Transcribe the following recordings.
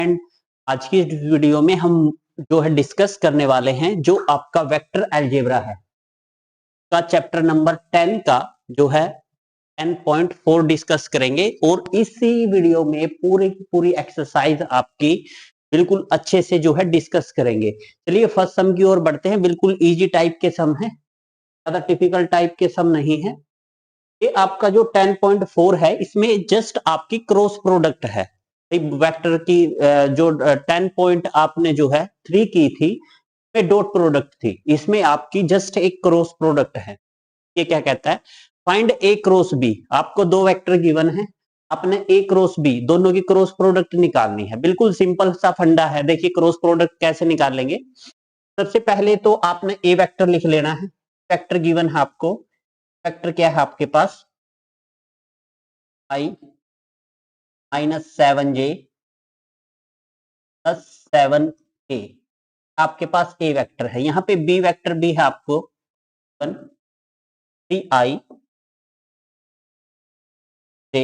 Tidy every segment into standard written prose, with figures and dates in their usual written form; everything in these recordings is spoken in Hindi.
एंड आज की इस वीडियो में हम जो है डिस्कस करने वाले हैं जो आपका वेक्टर अलजेब्रा है का चैप्टर नंबर 10 का जो है 10.4 डिस्कस करेंगे और इसी वीडियो में पूरी की पूरी एक्सरसाइज आपकी बिल्कुल अच्छे से जो है डिस्कस करेंगे। चलिए फर्स्ट सम की ओर बढ़ते हैं। बिल्कुल इजी टाइप के सम है, ज्यादा टिपिकल टाइप के सम नहीं है। ये आपका जो 10.4 है इसमें जस्ट आपकी क्रॉस प्रोडक्ट है वेक्टर की। जो 10 पॉइंट आपने जो है 3 की थी में डॉट प्रोडक्ट थी, इसमें आपकी जस्ट एक क्रॉस प्रोडक्ट है। ये क्या कहता है, फाइंड ए क्रॉस बी। आपको दो वेक्टर गिवन है, आपने ए क्रॉस बी दोनों की क्रॉस प्रोडक्ट निकालनी है। बिल्कुल सिंपल सा फंडा है। देखिए क्रॉस प्रोडक्ट कैसे निकालेंगे। सबसे पहले तो आपने ए वेक्टर लिख लेना है। वेक्टर गिवन है आपको, वेक्टर क्या है आपके पास, i -7j + 7k। आपके पास ए वेक्टर है, यहाँ पे बी वेक्टर भी है आपको 3i j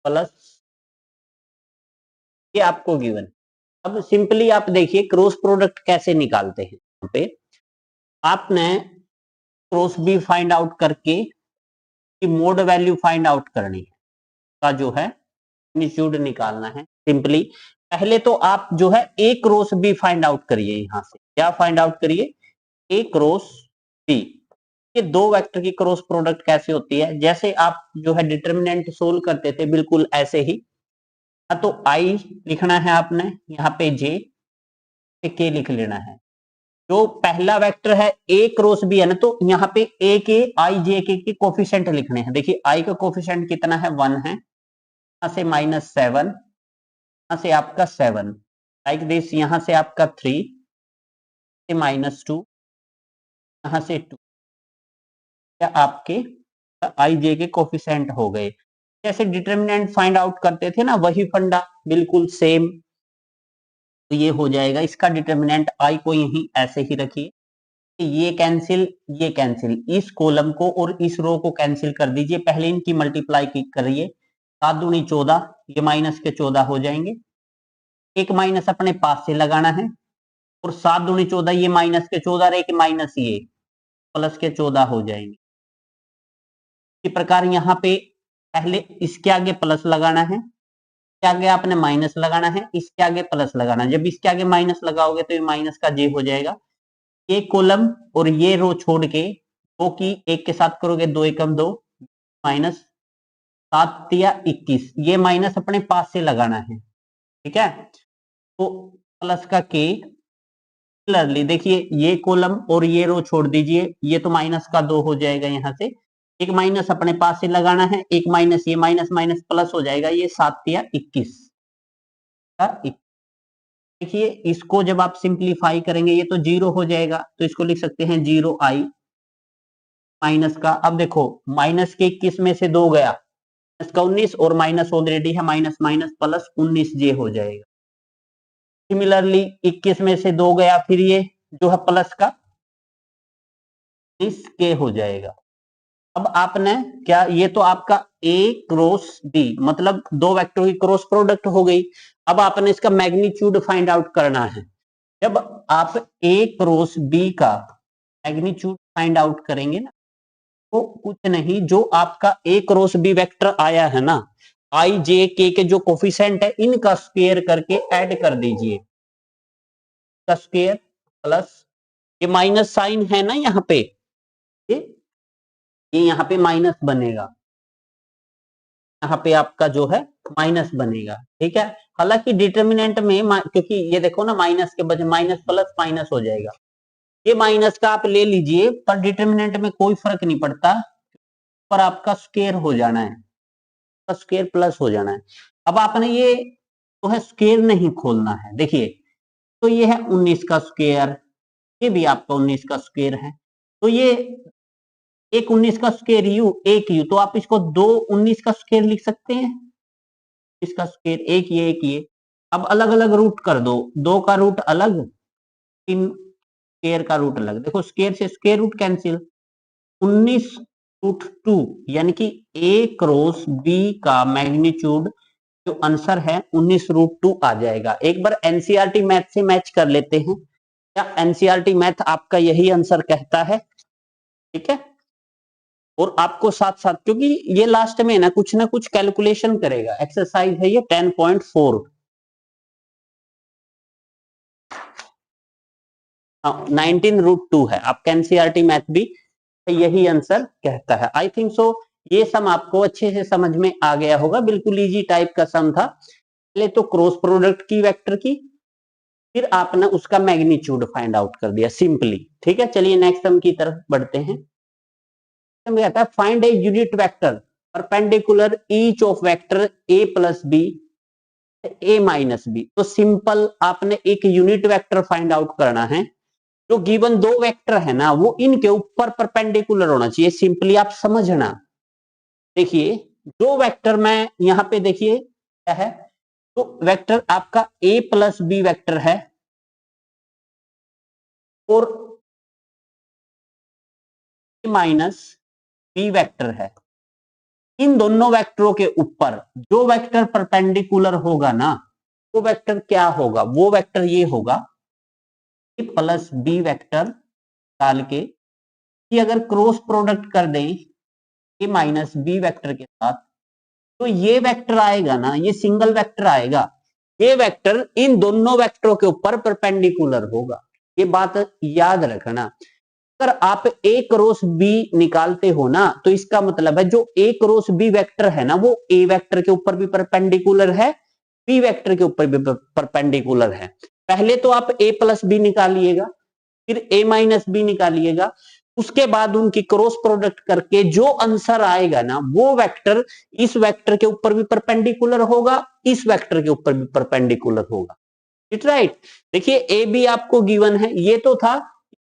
प्लस ये आपको गिवन। अब सिंपली आप देखिए क्रॉस प्रोडक्ट कैसे निकालते हैं। यहाँ पे आपने क्रॉस बी फाइंड आउट करके मोड वैल्यू फाइंड आउट करनी है, का जो है मैग्नीट्यूड निकालना है। सिंपली पहले तो आप जो है ए क्रॉस बी फाइंड आउट करिए। यहां से क्या फाइंड आउट करिए, ए क्रॉस बी। ये दो वेक्टर की क्रॉस प्रोडक्ट कैसे होती है, जैसे आप जो है डिटर्मिनेंट सोल्व करते थे बिल्कुल ऐसे ही। तो आई लिखना है आपने, यहाँ पे जे के लिख लेना है। जो पहला वेक्टर है ए क्रॉस बी है ना, तो यहाँ पे ए के आई जे के कोफिशिएंट लिखने हैं। देखिए आई का कोफिशिएंट कितना है, 1 है। यहां से -7, यहां से आपका 7 लाइक दिस, यहां से आपका 3 से -2, यहां से 2। क्या आपके आई जे के कोफिशिएंट हो गए। जैसे डिटर्मिनेंट फाइंड आउट करते थे ना, वही फंडा बिल्कुल सेम। तो ये हो जाएगा इसका डिटर्मिनेंट, आई को यहीं ऐसे ही रखिए। ये कैंसिल, ये कैंसिल, इस कॉलम को और इस रो को कैंसिल कर दीजिए। पहले इनकी मल्टीप्लाई करिए, 7 दूनी 14, ये माइनस के 14 हो जाएंगे। एक माइनस अपने पास से लगाना है और 7 दूनी 14, ये माइनस के 14 एक माइनस ये प्लस के 14 हो जाएंगे। इसी प्रकार यहाँ पे पहले इसके आगे प्लस लगाना है, इसके आगे आपने माइनस लगाना है, इसके आगे प्लस लगाना है। जब इसके आगे माइनस लगाओगे तो ये माइनस का जे हो जाएगा। ये कॉलम और ये रो छोड़ के दो की एक के साथ करोगे, 2 एकम 2, -7 या 21, ये माइनस अपने पास से लगाना है। ठीक है, तो प्लस का के। सिमिलरली देखिए ये कॉलम और ये रो छोड़ दीजिए, ये तो माइनस का 2 हो जाएगा। यहाँ से एक माइनस अपने पास से लगाना है, एक माइनस, ये माइनस माइनस प्लस हो जाएगा, ये 7 या 21 का। देखिए इसको जब आप सिंप्लीफाई करेंगे ये तो 0 हो जाएगा, तो इसको लिख सकते हैं 0i माइनस का। अब देखो माइनस के 21 में से 2 गया, इसका 19, और माइनस ऑलरेडी है, माइनस माइनस प्लस 19 जे हो जाएगा। सिमिलरली 21 में से 2 गया, फिर ये जो है प्लस का 20 के हो जाएगा। अब आपने क्या, ये तो आपका ए क्रॉस बी मतलब दो वेक्टर की क्रॉस प्रोडक्ट हो गई। अब आपने इसका मैग्नीट्यूड फाइंड आउट करना है। जब आप ए क्रॉस बी का मैग्नीट्यूड फाइंड आउट करेंगे ना, तो कुछ नहीं, जो आपका ए क्रॉस बी वेक्टर आया है ना, आई जे के जो कोफिशिएंट है इनका स्क्वायर करके ऐड कर दीजिए, का स्क्वायर प्लस ये माइनस साइन है ना यहाँ पे, ये यहाँ पे माइनस बनेगा, यहाँ पे आपका जो है माइनस बनेगा। ठीक है, हालांकि डिटर्मिनेंट में क्योंकि ये देखो ना माइनस के बजाय माइनस प्लस माइनस हो जाएगा, ये माइनस का आप ले लीजिए, पर डिटर्मिनेंट में कोई फर्क नहीं पड़ता, पर आपका स्क्वायर हो जाना है, स्क्वायर प्लस हो जाना है। अब आपने ये जो है स्क्वायर नहीं खोलना है। देखिए तो ये है 19 का स्क्वायर, ये भी आपका 19 का स्क्वायर है, तो ये एक 19 का स्क्वायर यू, एक यू, तो आप इसको 2 19 का स्क्वायर लिख सकते हैं। इसका स्क्वायर एक ये, अब अलग अलग रूट कर दो, 2 का रूट अलग, 3 स्क्वायर का रूट अलग। देखो स्क्वायर से स्क्वायर रूट कैंसिल, 19 रूट 2 यानी कि ए क्रॉस बी का मैग्नीट्यूड जो आंसर है 19√2 आ जाएगा। एक बार एनसीईआरटी मैथ से मैच कर लेते हैं, क्या एनसीईआरटी मैथ आपका यही आंसर कहता है? ठीक है, और आपको साथ साथ, क्योंकि ये लास्ट में ना कुछ कैलकुलेशन करेगा, एक्सरसाइज है ये 10.4, 19√2 है आपका एनसीईआरटी मैथ भी यही आंसर कहता है। आई थिंक सो ये सम आपको अच्छे से समझ में आ गया होगा, बिल्कुल इजी टाइप का सम था। पहले तो क्रॉस प्रोडक्ट की वेक्टर की, फिर आपने उसका मैग्नीट्यूड फाइंड आउट कर दिया सिंपली। ठीक है, चलिए नेक्स्ट सम की तरफ बढ़ते हैं। कहता है find a unit vector perpendicular each of vector a plus B a minus B. तो सिंपल आपने एक यूनिट वेक्टर फाइंड आउट करना है, जो गिवन दो वेक्टर है ना वो इनके ऊपर परपेंडिकुलर होना चाहिए। सिंपली आप समझना, देखिए दो वेक्टर मैं यहां पे देखिए क्या है, तो वेक्टर आपका a प्लस बी वेक्टर है और a माइनस बी वेक्टर है। इन दोनों वेक्टरों के ऊपर जो वेक्टर परपेंडिकुलर होगा ना, वो वेक्टर क्या होगा? वो वेक्टर ये होगा a प्लस बी वेक्टर डाल के कि अगर क्रॉस प्रोडक्ट कर दें a माइनस बी वेक्टर के साथ, तो ये वेक्टर आएगा ना, ये सिंगल वेक्टर आएगा, ये वेक्टर इन दोनों वेक्टरों के ऊपर परपेंडिकुलर होगा। ये बात याद रखना। अगर आप a क्रॉस b निकालते हो ना, तो इसका मतलब है जो a क्रॉस b वेक्टर है ना, वो a वेक्टर के ऊपर भी परपेंडिकुलर है, b वेक्टर के ऊपर भी परपेंडिकुलर है। पहले तो आप a प्लस बी निकालिएगा, फिर a माइनस बी निकालिएगा, उसके बाद उनकी क्रॉस प्रोडक्ट करके जो आंसर आएगा ना, वो वेक्टर इस वेक्टर के ऊपर भी परपेंडिकुलर होगा, इस वेक्टर के ऊपर भी परपेंडिकुलर होगा। It right. देखिए ए बी आपको गिवन है, ये तो था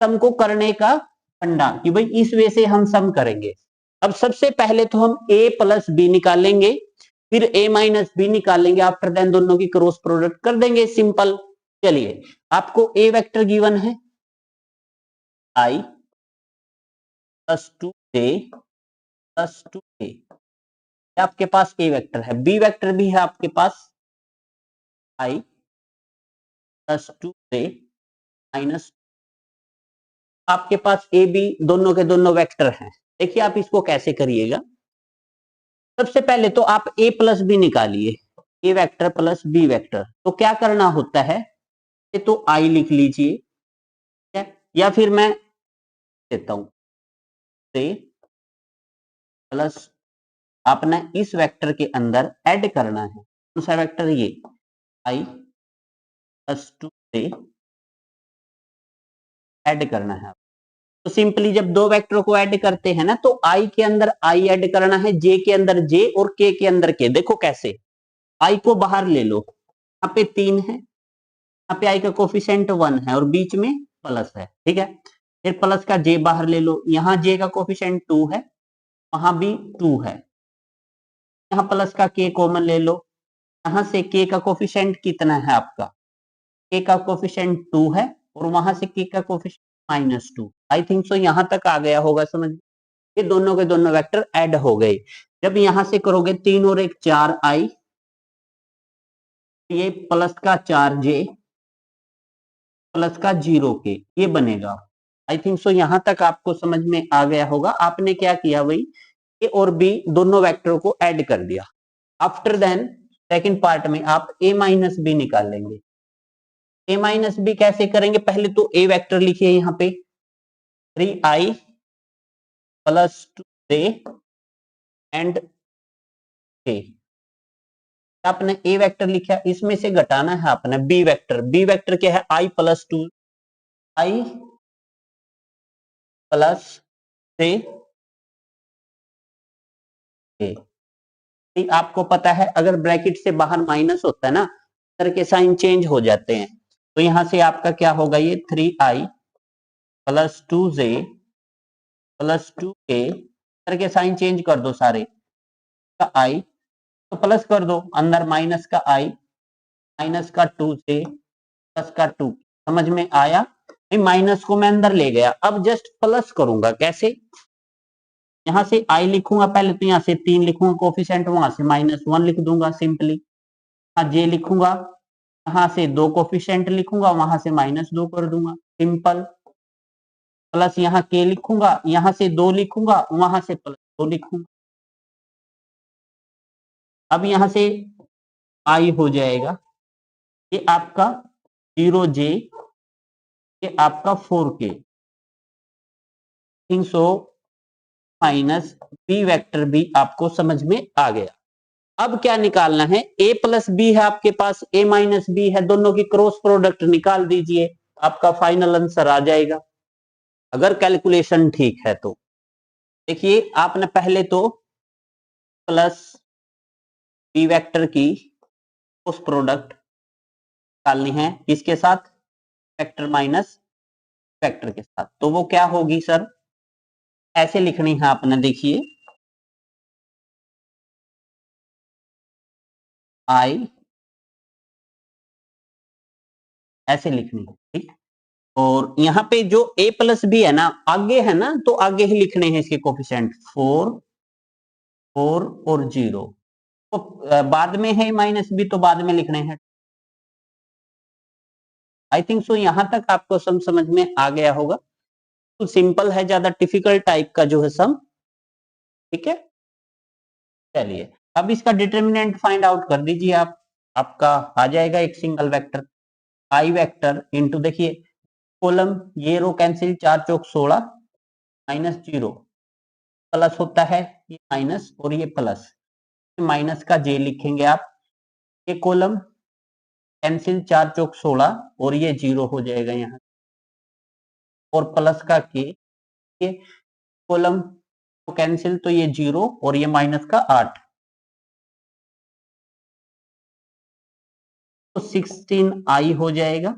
सम को करने का फंडा कि भाई इस वे से हम सम करेंगे। अब सबसे पहले तो हम a प्लस बी निकालेंगे, फिर a माइनस बी निकालेंगे, आफ्टर देन दोनों की क्रॉस प्रोडक्ट कर देंगे, सिंपल। चलिए आपको a वेक्टर गिवन है i plus 2j plus 2k, आपके पास a वेक्टर है। b वेक्टर भी है आपके पास i प्लस 2j माइनस, आपके पास ए बी दोनों के दोनों वेक्टर हैं। देखिए आप इसको कैसे करिएगा, सबसे पहले तो आप a प्लस बी निकालिए, a vector plus B vector. तो क्या करना होता है, ये तो i लिख लीजिए, ठीक है, या फिर मैं देता हूं से प्लस, आपने इस वेक्टर के अंदर ऐड करना है, कौन सा वेक्टर? ये i प्लस 2 से ऐड करना है। तो सिंपली जब दो वेक्टर को ऐड करते हैं ना, तो i के अंदर i ऐड करना है, j के अंदर j और k के अंदर k। देखो कैसे, i को बाहर ले लो, यहाँ पे 3 है, यहाँ पे i का कोफिशिएंट 1 है और बीच में प्लस है, ठीक है। फिर प्लस का j बाहर ले लो, यहाँ j का कोफिशिएंट 2 है, वहां भी 2 है, यहाँ प्लस का k कॉमन ले लो, यहाँ से k का कोफिशिएंट कितना है आपका? k का कोफिशिएंट 2 है और वहां से k का कोफिशिएंट -2। आई थिंक सो यहां तक आ गया होगा समझ। ये दोनों के दोनों वेक्टर ऐड हो गए। जब यहां से करोगे 3 और 1 4 i, ये प्लस का 4j प्लस का 0k, ये बनेगा। आई थिंक सो यहां तक आपको समझ में आ गया होगा। आपने क्या किया भाई, ए और बी दोनों वेक्टर को ऐड कर दिया। आफ्टर देन सेकंड पार्ट में आप a माइनस बी निकाल लेंगे। a माइनस बी कैसे करेंगे, पहले तो a वेक्टर लिखिए यहाँ पे 3i plus 2j and k। आपने a वेक्टर लिखा, इसमें से घटाना है आपने b वेक्टर। b वेक्टर क्या है, i प्लस 2, i प्लस से k। आपको पता है अगर ब्रैकेट से बाहर माइनस होता है ना, तरह के साइन चेंज हो जाते हैं। तो यहां से आपका क्या होगा, ये 3i plus 2j plus 2k, तरह के साइन चेंज कर दो सारे, का i तो प्लस कर दो, अंदर माइनस का i माइनस का 2j प्लस का 2। समझ में आया? माइनस को मैं अंदर ले गया, अब जस्ट प्लस करूंगा। कैसे, यहां से i लिखूंगा पहले, तो यहां से 3 लिखूंगा कोफिशिएंट, वहां से -1 लिख दूंगा सिंपली। हाँ जे लिखूंगा, यहां से 2 कोफिशिएंट लिखूंगा, वहां से -2 कर दूंगा, सिंपल। प्लस यहाँ के लिखूंगा, यहां से 2 लिखूंगा, वहां से +2 लिखूंगा। अब यहां से आई हो जाएगा, ये आपका 0j, ये आपका 4k, 300 माइनस बी वेक्टर भी आपको समझ में आ गया। अब क्या निकालना है, a प्लस बी है आपके पास, a माइनस बी है, दोनों की क्रॉस प्रोडक्ट निकाल दीजिए, आपका फाइनल आंसर आ जाएगा, अगर कैलकुलेशन ठीक है तो। देखिए आपने पहले तो प्लस बी वेक्टर की क्रॉस प्रोडक्ट निकालनी है, किसके साथ, वेक्टर माइनस वेक्टर के साथ, तो वो क्या होगी सर, ऐसे लिखनी है आपने, देखिए आई ऐसे लिखनी है, ठीक। और यहाँ पे जो a प्लस बी है ना, आगे है ना, तो आगे ही लिखने हैं इसके कोफिशिएंट 4 4 और 0, तो बाद में है माइनस बी, तो बाद में लिखने हैं। आई थिंक सो यहां तक आपको समझ में आ गया होगा, तो सिंपल है, ज्यादा डिफिकल्ट टाइप का जो है सम, ठीक है। चलिए अब इसका डिटर्मिनेंट फाइंड आउट कर दीजिए आप, आपका आ जाएगा एक सिंगल वेक्टर, आई वेक्टर इंटू, देखिए कॉलम, ये रो कैंसिल, 4 चौक 16, -0, प्लस होता है ये माइनस और ये प्लस, माइनस का जे लिखेंगे आप, ये कॉलम कैंसिल, 4 चौक 16 और ये 0 हो जाएगा यहाँ, और प्लस का के, ये कॉलम तो कैंसिल, तो ये 0 और ये माइनस का 8, तो 16i हो जाएगा,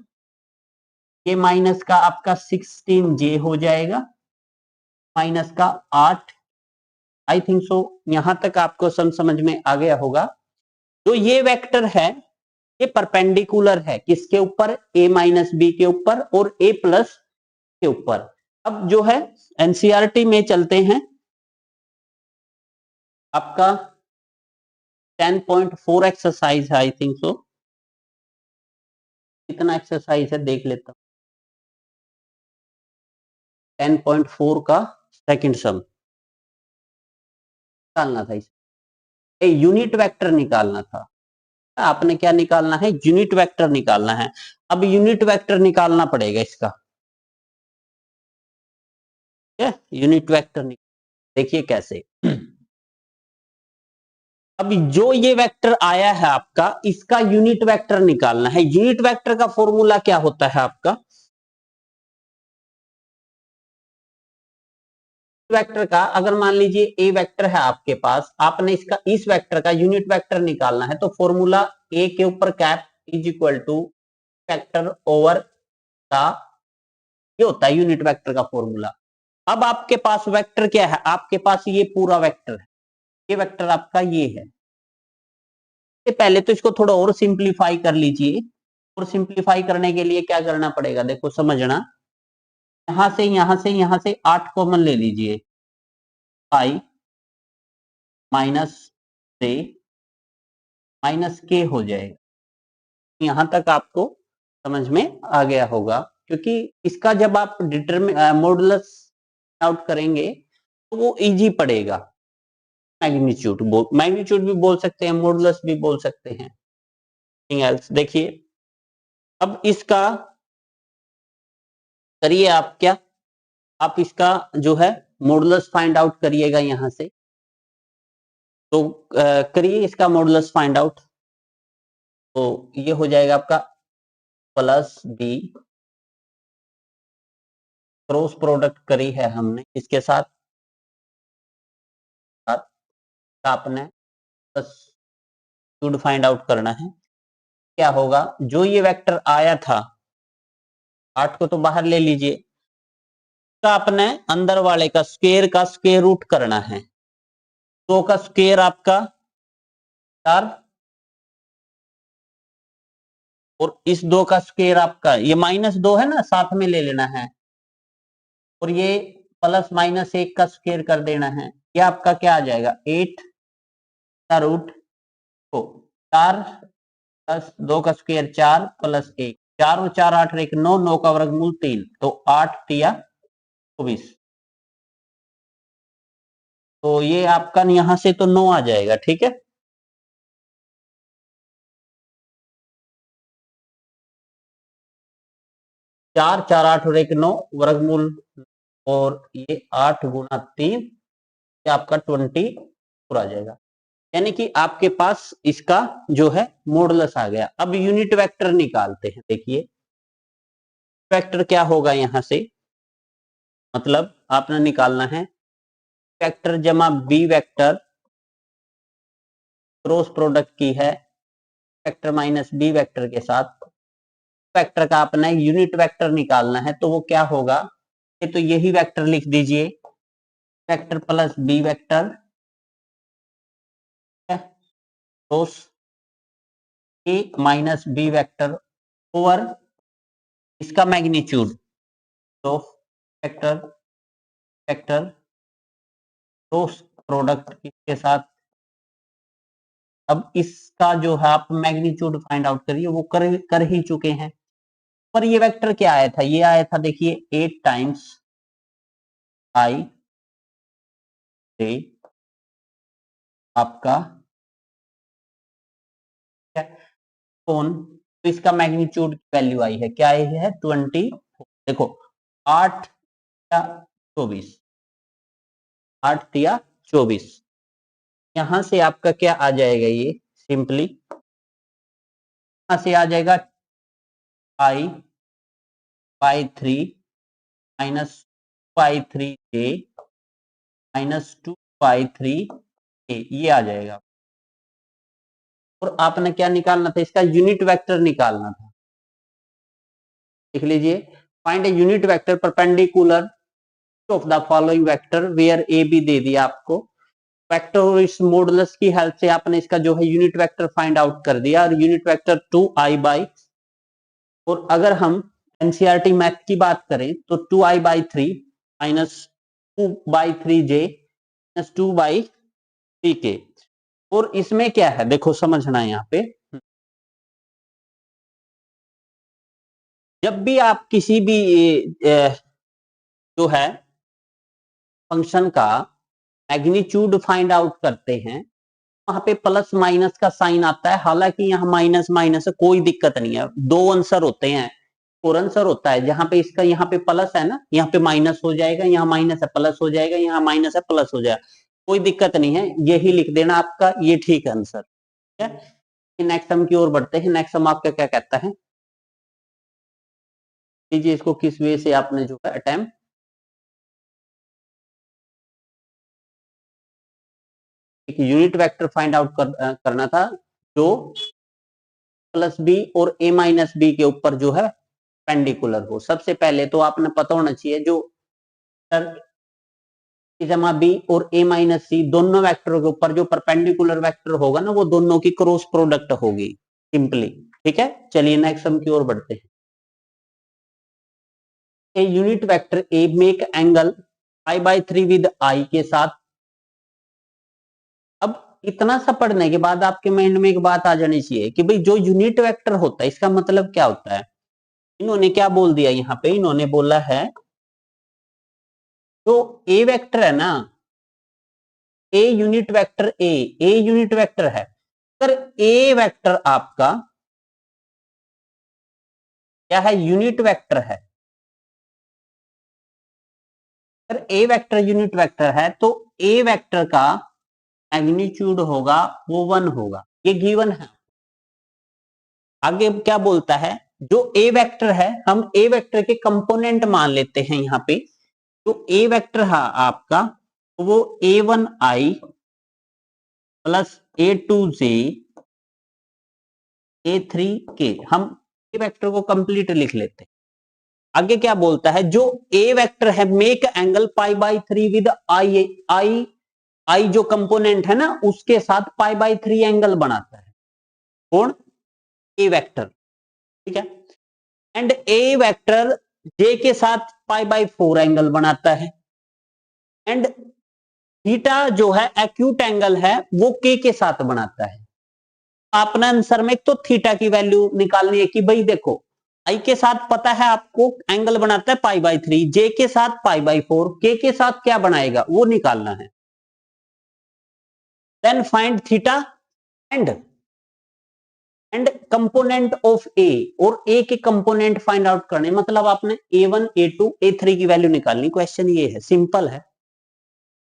ये माइनस का आपका 16j हो जाएगा, माइनस का 8। आई थिंक सो यहां तक आपको समझ में आ गया होगा। जो ये वेक्टर है, ये परपेंडिकुलर है किसके ऊपर, a माइनस बी के ऊपर और a प्लस के ऊपर। अब जो है एनसीईआरटी में चलते हैं, आपका 10.4 एक्सरसाइज है, आई थिंक सो कितना एक्सरसाइज है देख लेता हूं, 10.4 का सेकंड सम निकालना था, इसे यूनिट वेक्टर निकालना था, आपने क्या निकालना है, यूनिट वेक्टर निकालना है। अब यूनिट वेक्टर निकालना पड़ेगा इसका, ठीक है, यूनिट वेक्टर देखिए कैसे। अब जो ये वेक्टर आया है आपका, इसका यूनिट वेक्टर निकालना है। यूनिट वेक्टर का फॉर्मूला क्या होता है आपका, वेक्टर का, अगर मान लीजिए ए वेक्टर है आपके पास, आपने इसका इस वेक्टर का यूनिट वेक्टर निकालना है, तो फॉर्मूला ए के ऊपर cap is equal to vector over का, ये होता है यूनिट वेक्टर का फॉर्मूला। अब आपके पास वेक्टर क्या है, आपके पास ये पूरा वेक्टर है, ये वेक्टर आपका ये है। पहले तो इसको थोड़ा और सिंप्लीफाई कर लीजिए, और सिंप्लीफाई करने के लिए क्या करना पड़ेगा, देखो समझना, यहां से यहां से यहां से 8 कॉमन ले लीजिए, आई माइनस से माइनस के हो जाएगा। यहां तक आपको समझ में आ गया होगा, क्योंकि इसका जब आप मॉडुलस आउट करेंगे तो वो इजी पड़ेगा। मैग्नीट्यूड भी बोल सकते हैं, मॉडुलस भी बोल सकते हैं, एल्स। देखिए अब इसका करिए आप क्या, आप इसका जो है मॉडुलस फाइंड आउट करिएगा यहां से, तो करिए इसका मॉडुलस फाइंड आउट, तो ये हो जाएगा आपका प्लस बी, क्रॉस प्रोडक्ट करी है हमने इसके साथ, आपने बस फाइंड आउट करना है। क्या होगा, जो ये वेक्टर आया था 8 को तो बाहर ले लीजिए, तो आपने अंदर वाले का स्क्वायर रूट करना है, 2 का स्क्वायर आपका 4, और इस 2 का स्क्वायर आपका, ये -2 है ना, साथ में ले लेना है, और ये प्लस -1 का स्क्वायर कर देना है, ये आपका क्या आ जाएगा 8 का रूट 4 प्लस 2 का स्क्वायर 4 प्लस 1, 4 और 4 8 और 1 9, 9 का वर्गमूल 3, तो 8 तिया 24। तो ये आपका यहां से तो 9 आ जाएगा, ठीक है। चार 4 8 और 1 9 वर्गमूल, और ये 8 गुना 3, ये आपका 24 आ जाएगा। यानी कि आपके पास इसका जो है मॉडुलस आ गया। अब यूनिट वेक्टर निकालते हैं। देखिए वेक्टर क्या होगा यहां से, मतलब आपने निकालना है वेक्टर जमा बी वेक्टर क्रॉस प्रोडक्ट की है वेक्टर माइनस बी वेक्टर के साथ, वेक्टर का अपना यूनिट वेक्टर निकालना है। तो वो क्या होगा, तो यही वेक्टर लिख दीजिए, vector plus B vector cross a minus b vector over इसका magnitude of vector vector cross product किसके साथ। अब इसका जो है आप मैग्नीट्यूड फाइंड आउट करिए, वो कर ही चुके हैं। पर ये वेक्टर क्या आया था, ये आया था देखिए 8 टाइम्स आई से आपका कौन, तो इसका मैग्नीट्यूड की वैल्यू आई है, क्या आई है 20। देखो 8 या 24, 8 या 24, यहां से आपका क्या आ जाएगा, ये सिंपली यहां से आ जाएगा आई बाई 3 माइनस 2/3 जे माइनस 2/3 ए, ये आ जाएगा। और आपने क्या निकालना था, इसका यूनिट वेक्टर निकालना था। देख लीजिए, find a unit vector perpendicular of the following vector where a b दे दिया आपको वेक्टर, और इस मॉडुलस की हेल्प से आपने इसका जो है यूनिट वेक्टर फाइंड आउट कर दिया, और यूनिट वेक्टर 2i बाई, और अगर हम एनसीईआरटी मैथ की बात करें तो 2i by 3 minus 2/3 J minus 2/3 के। और इसमें क्या है देखो समझना है यहाँ पे, जब भी आप किसी भी जो है फंक्शन का मैग्नीट्यूड फाइंड आउट करते हैं, वहां पे प्लस माइनस का साइन आता है। हालांकि यहाँ माइनस माइनस है, कोई दिक्कत नहीं है, दो आंसर होते हैं और आंसर होता है जहां पे इसका यहाँ पे प्लस है ना, यहाँ पे माइनस हो जाएगा, यहाँ माइनस है प्लस हो जाएगा, यहाँ माइनस है प्लस हो जाएगा, कोई दिक्कत नहीं है, यही लिख देना आपका, ये ठीक आंसर है। नेक्स्ट सम की ओर बढ़ते हैं। नेक्स्ट सम आपका क्या कहता है, लीजिए इसको किस वे से आपने जो है अटेम्प्ट, एक यूनिट वेक्टर फाइंड आउट करना था जो प्लस बी और ए माइनस बी के ऊपर जो है पेंडिकुलर हो। सबसे पहले तो आपने पता होना चाहिए जो जमा बी और ए माइनस सी दोनों वेक्टरों के ऊपर जो परपेंडिकुलर वेक्टर होगा ना, वो दोनों की क्रॉस प्रोडक्ट होगी सिंपली, ठीक है। चलिए नेक्स्ट सम की ओर बढ़ते हैं। A unit vector a make angle π/3 with i के साथ। अब इतना सा पढ़ने के बाद आपके माइंड में एक बात आ जानी चाहिए कि भाई जो यूनिट वेक्टर होता है इसका मतलब क्या होता है। इन्होंने क्या बोल दिया यहाँ पे, इन्होंने बोला है जो ए वेक्टर है ना, a unit vector a unit vector है, अगर ए वेक्टर आपका क्या है, यूनिट वेक्टर है, अगर ए वेक्टर यूनिट वेक्टर है तो ए वेक्टर का मैग्नीट्यूड होगा वो 1 होगा, ये गिवन है। आगे क्या बोलता है, जो ए वेक्टर है हम ए वेक्टर के कंपोनेंट मान लेते हैं यहाँ पे, जो ए वेक्टर है आपका वो a1i प्लस a2j a3k, हम ए वेक्टर को कंप्लीट लिख लेते हैं। आगे क्या बोलता है, जो ए वेक्टर है मेक एंगल π/3 विद आई जो कंपोनेंट है ना उसके साथ π/3 एंगल बनाता है, कौन, ए वेक्टर, ठीक है। एंड ए वेक्टर जे के साथ π/4 एंगल बनाता है, एंड थीटा जो है एक्यूट एंगल है वो के साथ बनाता है। आपने आंसर में एक तो थीटा की वैल्यू निकालनी है कि भाई देखो आई के साथ पता है आपको एंगल बनाता है π/3, जे के साथ π/4, के साथ क्या बनाएगा वो निकालना है। Then find theta and component of a, और ए के कंपोनेंट फाइंड आउट करने, मतलब आपने a1 a2 a3 की वैल्यू निकालनी। क्वेश्चन ये है, सिंपल है।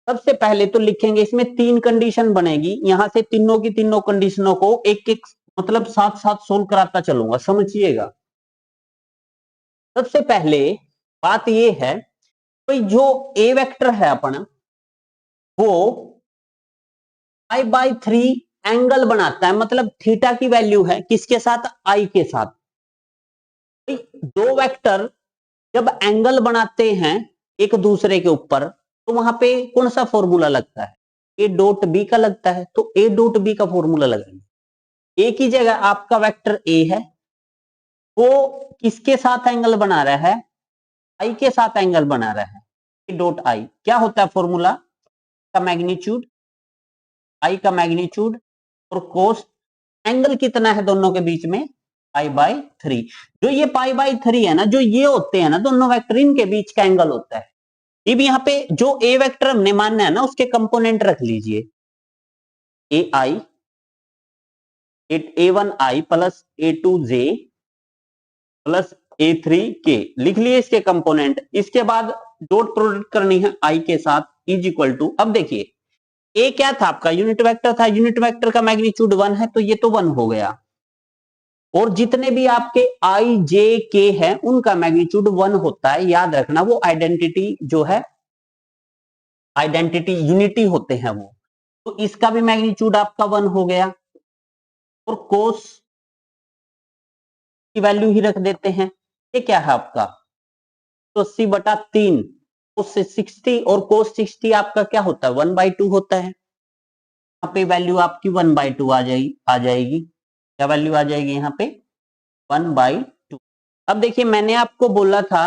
सबसे पहले तो लिखेंगे इसमें 3 कंडीशन बनेगी, यहां से तीनों की तीनों कंडीशनों को एक एक मतलब साथ साथ सोल्व कराता चलूंगा, समझिएगा। सबसे पहले बात ये है भाई जो ए वेक्टर है अपना वो π/3 एंगल बनाता है, मतलब थीटा की वैल्यू है किसके साथ, आई के साथ। दो वेक्टर जब एंगल बनाते हैं एक दूसरे के ऊपर तो वहां पे कौन सा फॉर्मूला लगता है, ए डॉट बी का लगता है। तो ए डॉट बी का फॉर्मूला लगाएंगे। ए की जगह आपका वेक्टर ए है, वो किसके साथ एंगल बना रहा है, आई के साथ एंगल बना रहा है। ए डॉट आई क्या होता है फॉर्मूला का, मैग्नीट्यूड, आई का मैग्नीट्यूड और कोस, एंगल कितना है दोनों के बीच में, π/3। जो ये π/3 है ना, जो ये होते हैं ना दोनों वेक्टर, इनके बीच का एंगल होता है। ये भी यहाँ पे जो ए वेक्टर हमने मानना है ना उसके कंपोनेंट रख लीजिए, ए आई, a1i plus a2j plus a3k लिख लिए इसके कंपोनेंट। इसके बाद डॉट प्रोडक्ट करनी है आई के साथ इज इक्वल टू, अब देखिए ए क्या था आपका, यूनिट वेक्टर था, यूनिट वेक्टर का मैग्नीट्यूड 1 है तो ये तो 1 हो गया, और जितने भी आपके आई जे के हैं उनका मैग्नीट्यूड 1 होता है, याद रखना। वो आइडेंटिटी जो है, आइडेंटिटी यूनिटी होते हैं वो, तो इसका भी मैग्नीट्यूड आपका 1 हो गया। और कोस की वैल्यू ही रख देते हैं, ये क्या है आपका तो 80/3 कोस 60, और कोस 60 आपका क्या होता है 1/2 होता है। यहाँ पे वैल्यू आपकी 1/2 आ जाएगी। क्या वैल्यू आ जाएगी यहाँ पे 1/2। अब देखिए मैंने आपको बोला था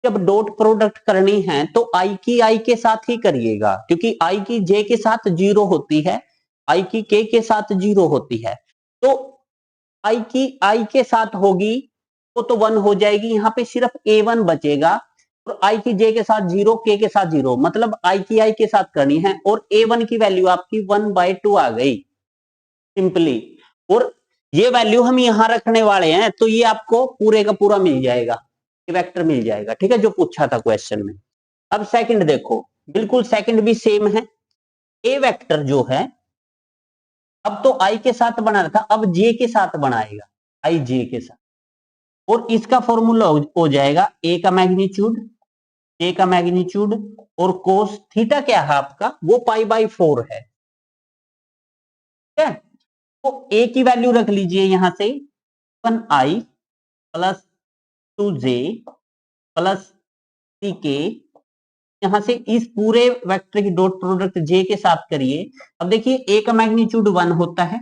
जब डॉट प्रोडक्ट करनी है तो आई की आई के साथ ही करिएगा, क्योंकि आई की जे के साथ 0 होती है, आई की के साथ 0 होती है। तो आई की आई के साथ होगी वो तो 1 हो जाएगी, यहाँ पे सिर्फ a1 बचेगा, और आई की जे के साथ 0, के साथ 0, मतलब आई की आई के साथ करनी है, और a1 की वैल्यू आपकी 1/2 आ गई सिंपली। और ये वैल्यू हम यहां रखने वाले हैं तो ये आपको पूरे का पूरा मिल जाएगा, ये वेक्टर मिल जाएगा, ठीक है, जो पूछा था क्वेश्चन में। अब सेकंड देखो, बिल्कुल सेकंड भी सेम है। ए वेक्टर जो है अब तो आई के साथ बना रहा था, अब जे के साथ बनाएगा, आई जे के साथ, और इसका फॉर्मूला हो जाएगा ए का मैग्नीट्यूड, जे का मैग्नीट्यूड और कोस थीटा क्या है आपका वो π/4 है, ठीक है। तो ए की वैल्यू रख लीजिए यहां से 1i plus 2j plus 3k, यहां से इस पूरे वेक्टर की डॉट प्रोडक्ट जे के साथ करिए। अब देखिए ए का मैग्नीट्यूड 1 होता है,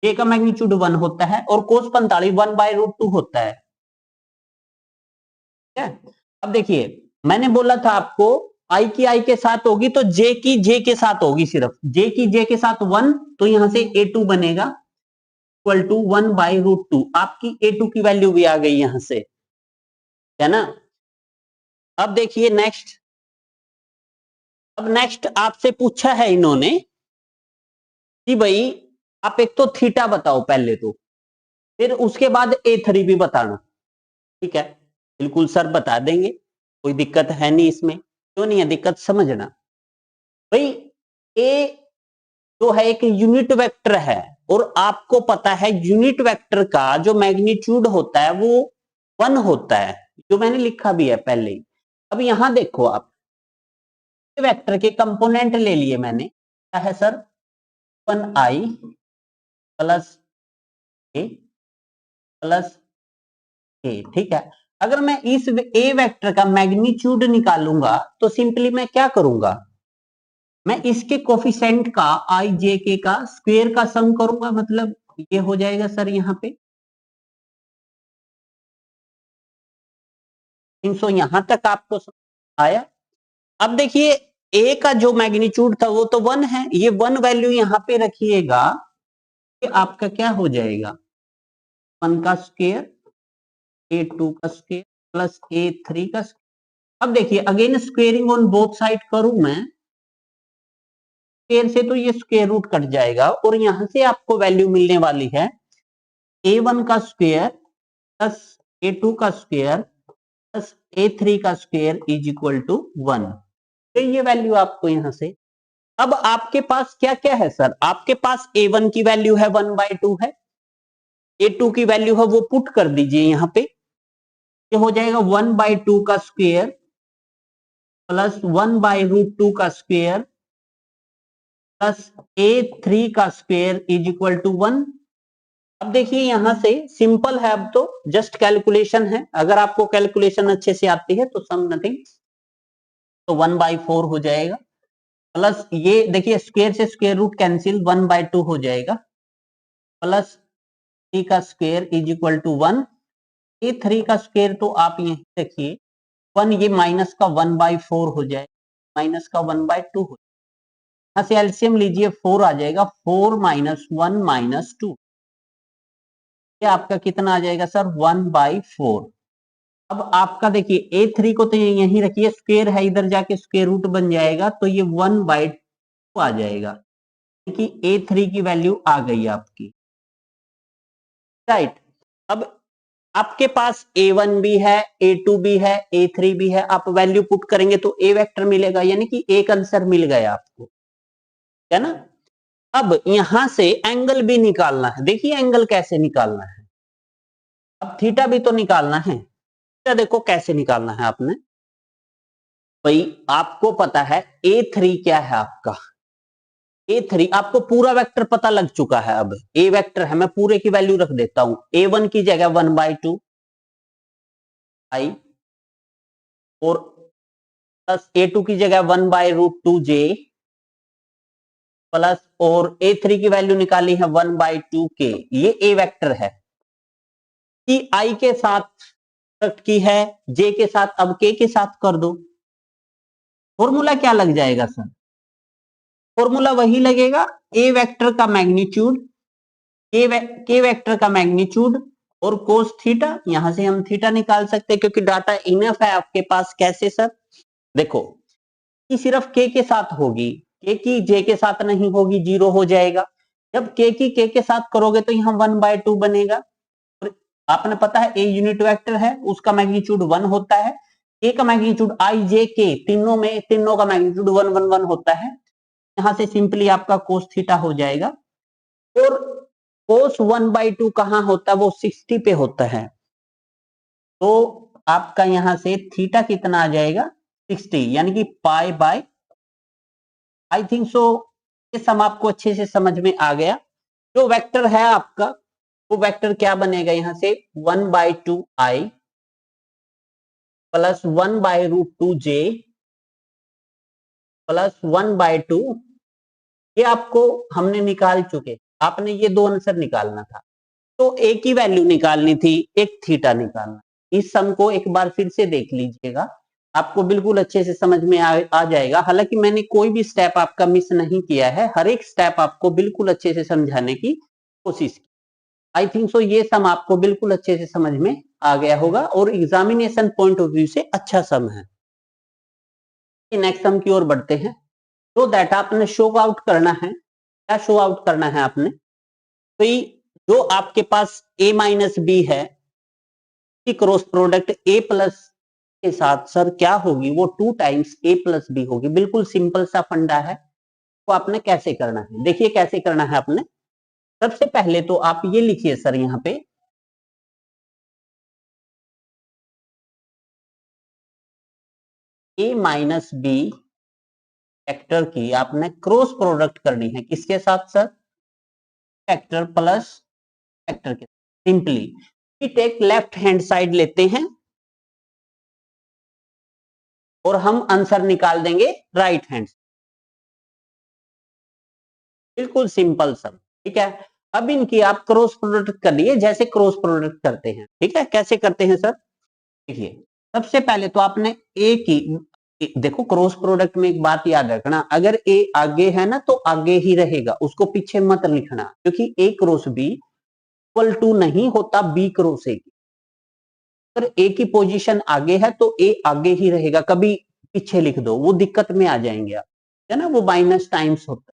ए का मैग्नीट्यूड 1 होता है, और कोस 45 1/√2 होता है, ठीक है। अब देखिए मैंने बोला था आपको आई की आई के साथ होगी तो जे की जे के साथ होगी, सिर्फ जे की जे के साथ 1, तो यहां से a2 बनेगा इक्वल टू 1/√2। आपकी a2 की वैल्यू भी आ गई यहां से, है ना। अब देखिए नेक्स्ट, अब नेक्स्ट आपसे पूछा है इन्होंने कि भाई आप एक तो थीटा बताओ पहले तो, फिर उसके बाद a3 भी बताना, ठीक है। बिल्कुल सर बता देंगे, कोई दिक्कत है नहीं इसमें, क्यों नहीं है दिक्कत, समझना भाई। ए जो है एक यूनिट वेक्टर है, और आपको पता है यूनिट वेक्टर का जो मैग्नीट्यूड होता है वो 1 होता है, जो मैंने लिखा भी है पहले ही। अब यहां देखो आप वेक्टर के कंपोनेंट ले लिए मैंने, क्या है सर 1i प्लस ए प्लस ए, ठीक है। अगर मैं इस ए वेक्टर का मैग्नीट्यूड निकालूंगा तो सिंपली मैं क्या करूंगा, मैं इसके कोफिशिएंट का आई जे के का स्क्वायर का सम करूंगा, मतलब ये हो जाएगा सर यहाँ पे 300। यहां तक आपको आया। अब देखिए ए का जो मैग्नीट्यूड था वो तो 1 है, ये 1 वैल्यू यहां पे रखिएगा, ये आपका क्या हो जाएगा, 1 का स्क्वायर A2 का स्क्वायर प्लस A3 का स्क्वायर। अब देखिए again squaring on both side करूं मैं, स्क्वायर से तो ये स्क्वायर रूट कट जाएगा और यहां से आपको वैल्यू मिलने वाली है A1 का स्क्वायर प्लस A2 का स्क्वायर प्लस A3 का स्क्वायर इज इक्वल टू 1। तो ये वैल्यू आपको यहां से, अब आपके पास क्या क्या है सर, आपके पास A1 की वैल्यू है 1/2 है, A2 की वैल्यू है वो पुट कर दीजिए यहां पे, ये हो जाएगा 1/2 का स्क्वायर प्लस 1/√2 का स्क्वायर प्लस A3 का स्क्वायर इज इक्वल टू 1। अब देखिए यहां से सिंपल है, अब तो जस्ट कैलकुलेशन है, अगर आपको कैलकुलेशन अच्छे से आती है तो सम नथिंग, तो 1/4 हो जाएगा प्लस ये देखिए स्क्वायर से स्क्वायर रूट कैंसिल 1/2 हो जाएगा प्लस 3 का square is equal to 1। A3 का स्क्वायर तो आप यहीं रखिए 1, ये माइनस का 1/4 हो जाए, माइनस का 1/2 हो, यहां से एलसीएम लीजिए 4 आ जाएगा, 4 माइनस 1 माइनस 2, ये आपका कितना आ जाएगा सर 1/4। अब आपका देखिए A3 को तो यहीं रखिए, स्क्वायर है इधर जाके स्क्वायर रूट बन जाएगा, तो ये 1/2 आ जाएगा, कि A3 की वैल्यू आ गई आपकी, राइट। अब आपके पास A1 भी है, A2 भी है, A3 भी है, आप वैल्यू पुट करेंगे तो A वेक्टर मिलेगा, यानी कि एक आंसर मिल गया आपको, है ना। अब यहां से एंगल भी निकालना है, देखिए एंगल कैसे निकालना है, अब थीटा भी तो निकालना है, थीटा देखो कैसे निकालना है आपने, भाई आपको पता है A3 क्या है आपका, A3 आपको पूरा वेक्टर पता लग चुका है, अब A वेक्टर है, मैं पूरे की वैल्यू रख देता हूं, A1 की जगह 1/2 आई और प्लस A2 की जगह 1/√2 j प्लस और A3 की वैल्यू निकाली है 1/2 k, ये A वेक्टर है, कि I के साथ की है, J के साथ, अब K के साथ कर दो, फॉर्मूला क्या लग जाएगा सर, फॉर्मूला वही लगेगा A वेक्टर का मैग्नीट्यूड, K वेक्टर का मैग्नीट्यूड और कोस थीटा, यहां से हम थीटा निकाल सकते हैं क्योंकि डाटा इनफ है आपके पास। कैसे सर, देखो कि सिर्फ K के साथ होगी, K की J के साथ नहीं होगी, 0 हो जाएगा, जब K की K के साथ करोगे तो यहाँ 1/2 बनेगा, आपने पता है A यूनिट वेक्टर है, उसका मैग्नीट्यूड 1 होता है, A का मैग्नीट्यूड I J K तीनों में, तीनों का मैग्नीट्यूड 1 होता है, यहां से सिंपली आपका कोस थीटा हो जाएगा, और कोस 1/2 कहां होता है, वो 60 पे होता है, तो आपका यहां से थीटा कितना आ जाएगा 60, यानी कि pi by, I think so ये सम आपको अच्छे से समझ में आ गया। जो वेक्टर है आपका, वो वेक्टर क्या बनेगा, यहां से 1/2 i प्लस 1/√2 j प्लस 1/2, ये आपको हमने निकाल चुके, आपने ये दो आंसर निकालना था, तो एक ही वैल्यू निकालनी थी, एक थीटा निकालना। इस सम को एक बार फिर से देख लीजिएगा, आपको बिल्कुल अच्छे से समझ में आ जाएगा, हालांकि मैंने कोई भी स्टेप आपका मिस नहीं किया है, हर एक स्टेप आपको बिल्कुल अच्छे से समझाने की कोशिश की। आई थिंक सो ये सम आपको बिल्कुल अच्छे से समझ में आ गया होगा और एग्जामिनेशन पॉइंट ऑफ व्यू से अच्छा सम है। नेक्स्ट सम की ओर बढ़ते हैं, तो दैट आपने शो आउट करना है, क्या शो आउट करना है आपने, तो जो आपके पास A-B है की क्रॉस प्रोडक्ट A प्लस के साथ सर क्या होगी, वो 2 टाइम्स A प्लस B होगी, बिल्कुल सिंपल सा फंडा है। तो आपने कैसे करना है, देखिए कैसे करना है आपने, सबसे पहले तो आप ये लिखिए सर यहाँ पे A-B वेक्टर की आपने क्रॉस प्रोडक्ट करनी है, किसके साथ सर, वेक्टर प्लस वेक्टर के, simply take left hand side लेते हैं और हम आंसर निकाल देंगे राइट हैंड, बिल्कुल सिंपल सब, ठीक है। अब इनकी आप क्रॉस प्रोडक्ट करिए जैसे क्रॉस प्रोडक्ट करते हैं, ठीक है, कैसे करते हैं सर, देखिए सबसे पहले तो आपने ए की देखो क्रॉस प्रोडक्ट में एक बात याद रखना, अगर ए आगे है ना तो आगे ही रहेगा, उसको पीछे मत लिखना, क्योंकि ए क्रॉस बी इक्वल टू नहीं होता बी क्रॉस ए। अगर ए की पोजीशन आगे है तो ए आगे ही रहेगा, कभी पीछे लिख दो वो दिक्कत में आ जाएंगे आप, है ना, वो माइनस टाइम्स होता है।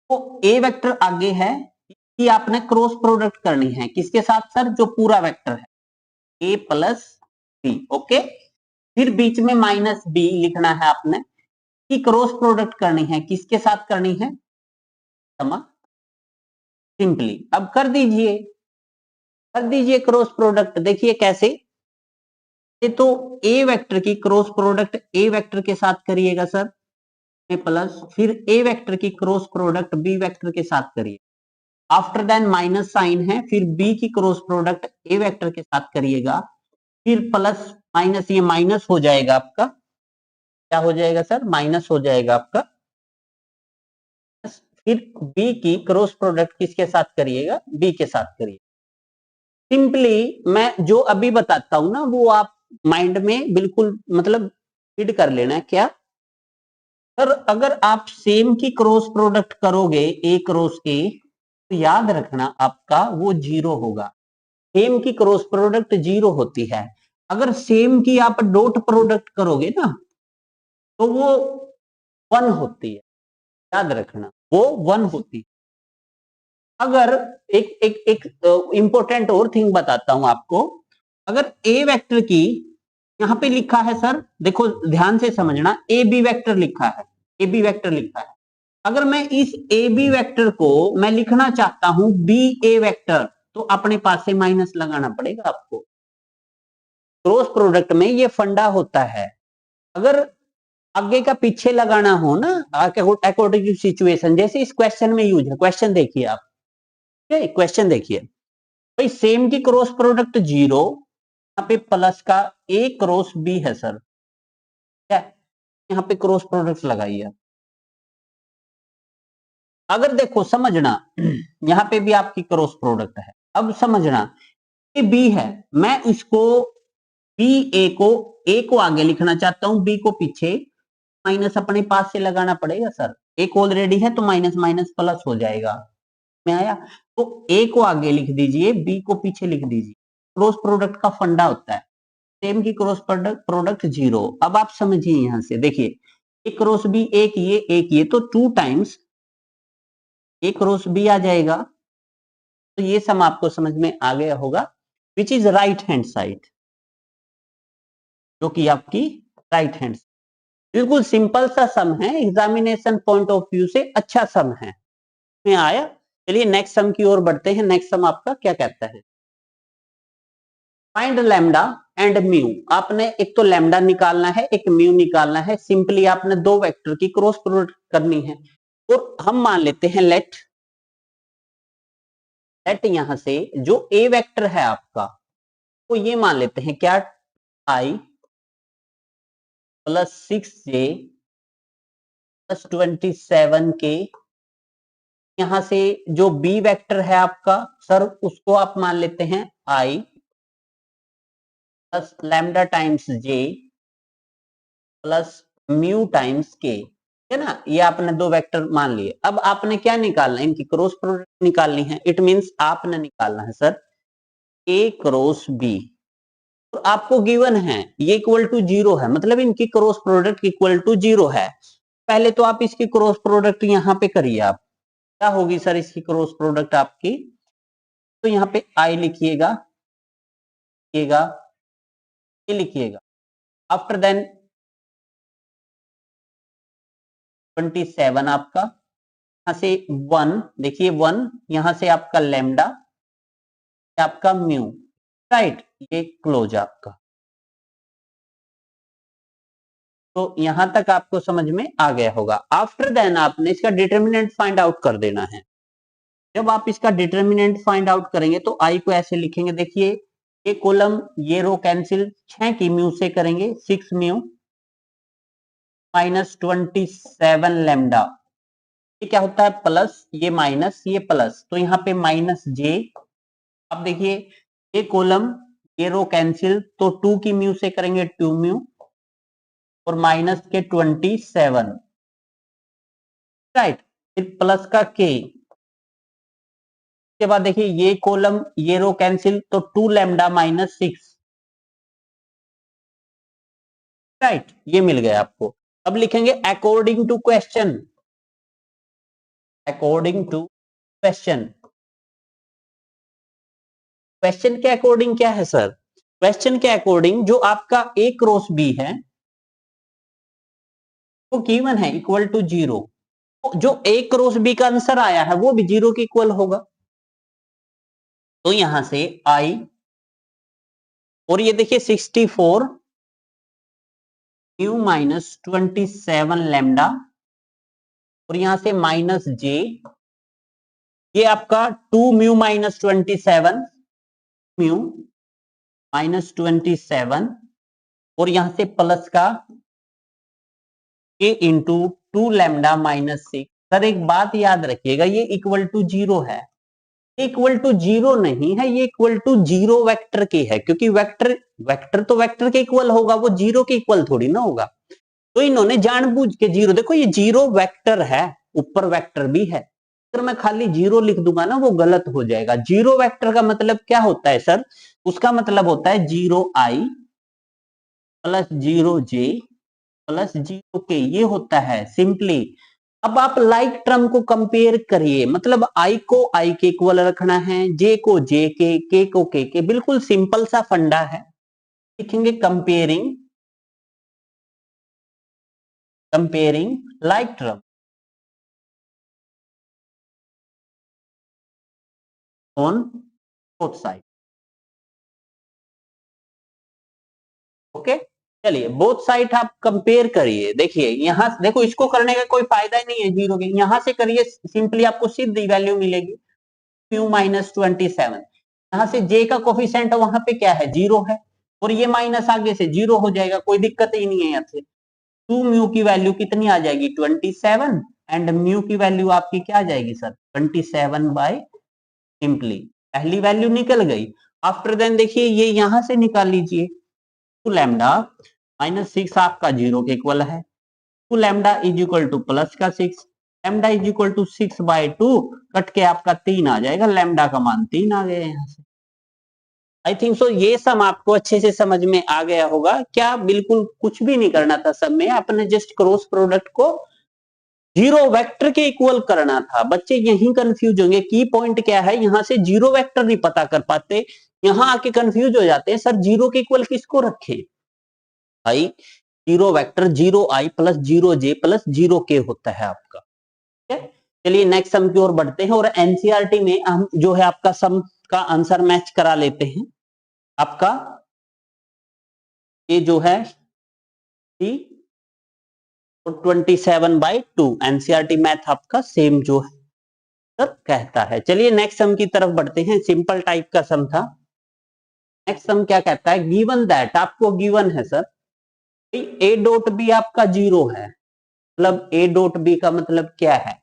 तो ए वेक्टर आगे है कि आपने क्रॉस प्रोडक्ट करनी है किसके साथ सर, जो पूरा वेक्टर है ए प्लस बी। ओके, फिर बीच में माइनस बी लिखना है आपने कि क्रॉस प्रोडक्ट करनी है किसके साथ करनी है, समा सिंपली। अब कर दीजिए क्रॉस प्रोडक्ट। देखिए कैसे, ये तो ए वेक्टर की क्रॉस प्रोडक्ट ए वेक्टर के साथ करिएगा सर, ए प्लस, फिर ए वेक्टर की क्रॉस प्रोडक्ट बी वेक्टर के साथ करिए, आफ्टर देन माइनस साइन है, फिर बी की क्रॉस प्रोडक्ट ए वेक्टर के साथ करिएगा, फिर प्लस माइनस, ये माइनस हो जाएगा आपका, क्या हो जाएगा सर, माइनस हो जाएगा आपका, फिर बी की क्रॉस प्रोडक्ट किसके साथ करिएगा, बी के साथ करिए। सिंपली मैं जो अभी बताता हूं ना वो आप माइंड में बिल्कुल मतलब फीड कर लेना है। क्या सर, अगर आप सेम की क्रॉस प्रोडक्ट करोगे ए क्रॉस ए तो याद रखना आपका वो जीरो होगा। सेम की क्रॉस प्रोडक्ट जीरो होती है। अगर सेम की आप डॉट प्रोडक्ट करोगे ना तो वो वन होती है, याद रखना वो वन होती है। अगर एक एक एक इंपॉर्टेंट और थिंग बताता हूं आपको, अगर ए वेक्टर की यहां पे लिखा है सर, देखो ध्यान से समझना, ए बी वेक्टर लिखा है, ए बी वेक्टर लिखा है, अगर मैं इस ए बी वेक्टर को मैं लिखना चाहता हूं बी ए वेक्टर तो अपने पास से माइनस लगाना पड़ेगा आपको। क्रॉस प्रोडक्ट में ये फंडा होता है, अगर आगे का पीछे लगाना हो ना अकॉर्डिंग टू सिचुएशन, जैसे इस क्वेश्चन में यूज है, क्वेश्चन देखिए आप, क्वेश्चन देखिए भाई, सेम की क्रॉस प्रोडक्ट जीरो, यहाँ पे प्लस का ए क्रॉस बी है सर, क्या यहाँ पे क्रॉस प्रोडक्ट लगाइए। अगर देखो समझना यहाँ पे भी आपकी क्रॉस प्रोडक्ट है, अब समझना ये बी है, मैं इसको बी ए को आगे लिखना चाहता हूं बी को पीछे, माइनस अपने पास से लगाना पड़ेगा सर, एक ऑलरेडी है तो माइनस माइनस प्लस हो जाएगा, में आया, तो ए को आगे लिख दीजिए बी को पीछे लिख दीजिए, क्रॉस प्रोडक्ट का फंडा होता है, सेम की क्रॉस प्रोडक्ट जीरो। अब आप समझिए यहां से देखिए, ए क्रॉस बी एक ये तो टू टाइम्स ए क्रॉस बी आ जाएगा, तो ये सम आपको समझ में आ गया होगा, which is right hand side, जो कि आपकी राइट हैंड, बिल्कुल सिंपल सा सम है, एग्जामिनेशन पॉइंट ऑफ व्यू से अच्छा सम है, में आया। चलिए नेक्स्ट सम की ओर बढ़ते हैं। नेक्स्ट सम आपका क्या कहता है, फाइंड लैम्डा एंड म्यू। आपने एक तो लैम्डा निकालना है, एक म्यू निकालना है, सिंपली आपने दो वेक्टर की क्रॉस प्रोडक्ट करनी है, और हम मान लेते हैं लेट यहां से जो ए वेक्टर है आपका तो ये मान लेते हैं क्या, आई प्लस 6j प्लस 27k, यहां से जो बी वेक्टर है आपका सर उसको आप मान लेते हैं आई प्लस लैम्डा टाइम्स जे प्लस म्यू टाइम्स के, है ना, ये आपने दो वेक्टर मान लिए। अब आपने क्या निकालना है, इनकी क्रॉस प्रोडक्ट निकालनी है, इट मींस आपने निकालना है सर ए क्रॉस बी, तो आपको गिवन है ये इक्वल टू जीरो है, मतलब इनकी cross product equal to zero है। पहले तो आप इसकी क्रॉस प्रोडक्ट यहाँ पे करिए, आप क्या होगी सर इसकी क्रॉस प्रोडक्ट आपकी, तो यहाँ पे आई लिखिएगा, ये लिखिएगा, आफ्टर देन 27 आपका, यहां से 1 देखिए 1, यहां से आपका लैम्डा, आपका म्यू, राइट, ये क्लोज आपका। तो यहां तक आपको समझ में आ गया होगा। आफ्टर देन आपने इसका डिटर्मिनेंट फाइंड आउट कर देना है। जब आप इसका डिटर्मिनेंट फाइंड आउट करेंगे तो आई को ऐसे लिखेंगे, देखिए ये कॉलम ये रो कैंसिल, 6 की म्यू से करेंगे 6 म्यू माइनस 27 लैम्डा, ये क्या होता है प्लस, ये माइनस ये प्लस, तो यहाँ पे माइनस जे। अब देखिए ये कॉलम ये रो कैंसिल, तो 2 की म्यू से करेंगे 2 म्यू और माइनस के 27, राइट। फिर प्लस का के, के बाद देखिए ये कॉलम ये रो कैंसिल, तो 2 लैम्डा माइनस 6, राइट, ये मिल गया आपको। अब लिखेंगे according to question, according to question. Question के अकॉर्डिंग क्या है सर? क्वेश्चन के अकॉर्डिंग जो आपका ए क्रॉस बी है वो गिवन है इक्वल टू 0, जो ए क्रॉस बी का आंसर आया है वो भी 0 के इक्वल होगा। तो यहां से आई, और ये देखिए 64 म्यू माइनस 27 लैम्डा, और यहां से माइनस जे, ये आपका 2 म्यू माइनस 27, म्यू माइनस 27, और यहां से प्लस का के इंटू 2 लैम्डा माइनस 6। सर एक बात याद रखिएगा, ये इक्वल टू 0 है, इक्वल टू 0 नहीं है, ये इक्वल टू 0 वेक्टर के है, क्योंकि वेक्टर वेक्टर तो वेक्टर के इक्वल होगा, वो 0 के इक्वल थोड़ी ना होगा। तो इन्होंने जानबूझ के 0, देखो ये 0 वेक्टर है, ऊपर वेक्टर भी है, अगर मैं खाली 0 लिख दूंगा ना वो गलत हो जाएगा। 0 वेक्टर का मतलब क्या होता है सर? उसका मतलब होता है 0i plus 0j plus 0k, ये होता है सिंपली। अब आप लाइक टर्म को कंपेयर करिए, मतलब आई को आई के इक्वल रखना है, जे को जे के को के, बिल्कुल सिंपल सा फंडा है। लिखेंगे comparing, comparing like term on both side. Okay, चलिए बोथ साइड आप कंपेयर करिए। देखिए यहां देखो, इसको करने का कोई फायदा ही नहीं है 0 के, यहां से करिए सिंपली आपको सीधी वैल्यू मिलेगी म्यू माइनस 27। यहां से जे का कोफिशिएंट वहां पे क्या है? 0 है, और ये माइनस आगे से 0 हो जाएगा, कोई दिक्कत ही नहीं है। यहाँ से 2 म्यू की वैल्यू कितनी आ जाएगी? 27, एंड म्यू की वैल्यू आपकी क्या आ जाएगी सर? 27 बाय, सिंपली पहली वैल्यू निकल गई। आफ्टर देन देखिए ये यहां से निकाल लीजिए, 2 लैम्डा माइनस 6 आपका 0 के इक्वल है, 2 lambda is equal to plus का 6, lambda is equal to 6 by 2, cut के आपका 3 आ जाएगा, लैम्डा का मान 3 आ गया यहाँ से। आई थिंक सो ये सम आपको अच्छे से समझ में आ गया होगा। क्या बिल्कुल कुछ भी नहीं करना था सम में, आपने जस्ट क्रॉस प्रोडक्ट को 0 वेक्टर के इक्वल करना था। बच्चे यही कंफ्यूज होंगे, की पॉइंट क्या है, यहाँ से 0 वेक्टर नहीं पता कर पाते, यहाँ आके कंफ्यूज हो जाते हैं, सर 0 के इक्वल किसको रखें? भाई 0 vector 0i plus 0j plus 0k होता है आपका। ठीक है, चलिए नेक्स्ट सम की ओर बढ़ते हैं, और एनसीईआरटी में हम जो है आपका सम का आंसर मैच करा लेते हैं। आपका ये जो है 27/2 एनसीईआरटी मैथ आपका सेम जो है सर कहता है। चलिए नेक्स्ट सम की तरफ बढ़ते हैं, सिंपल टाइप का सम था। नेक्स्ट सम क्या कहता है? गिवन दैट, आपको गिवन है सर ए डॉट बी आपका 0 है, मतलब ए डॉट बी का मतलब क्या है?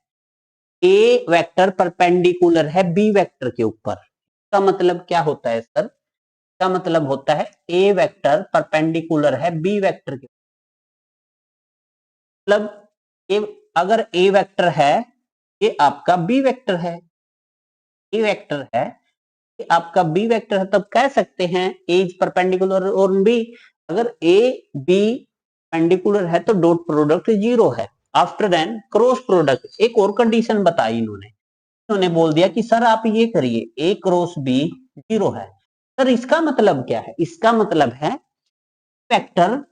ए वेक्टर परपेंडिकुलर है बी वेक्टर के ऊपर, इसका मतलब क्या होता है सर? इसका मतलब होता है ए वेक्टर परपेंडिकुलर है बी वेक्टर के, मतलब ए, अगर ए वेक्टर है ये आपका बी वेक्टर है, ए वेक्टर है ये आपका बी वेक्टर है, तब कह सकते हैं ए इज परपेंडिकुलर ऑन बी। अगर ए बी परपेंडिकुलर है तो डॉट प्रोडक्ट 0 है। आफ्टर देन क्रॉस प्रोडक्ट, एक और कंडीशन बताई इन्होंने बोल दिया कि सर आप ये करिए ए क्रॉस बी 0 है। सर इसका मतलब क्या है? इसका मतलब है वेक्टर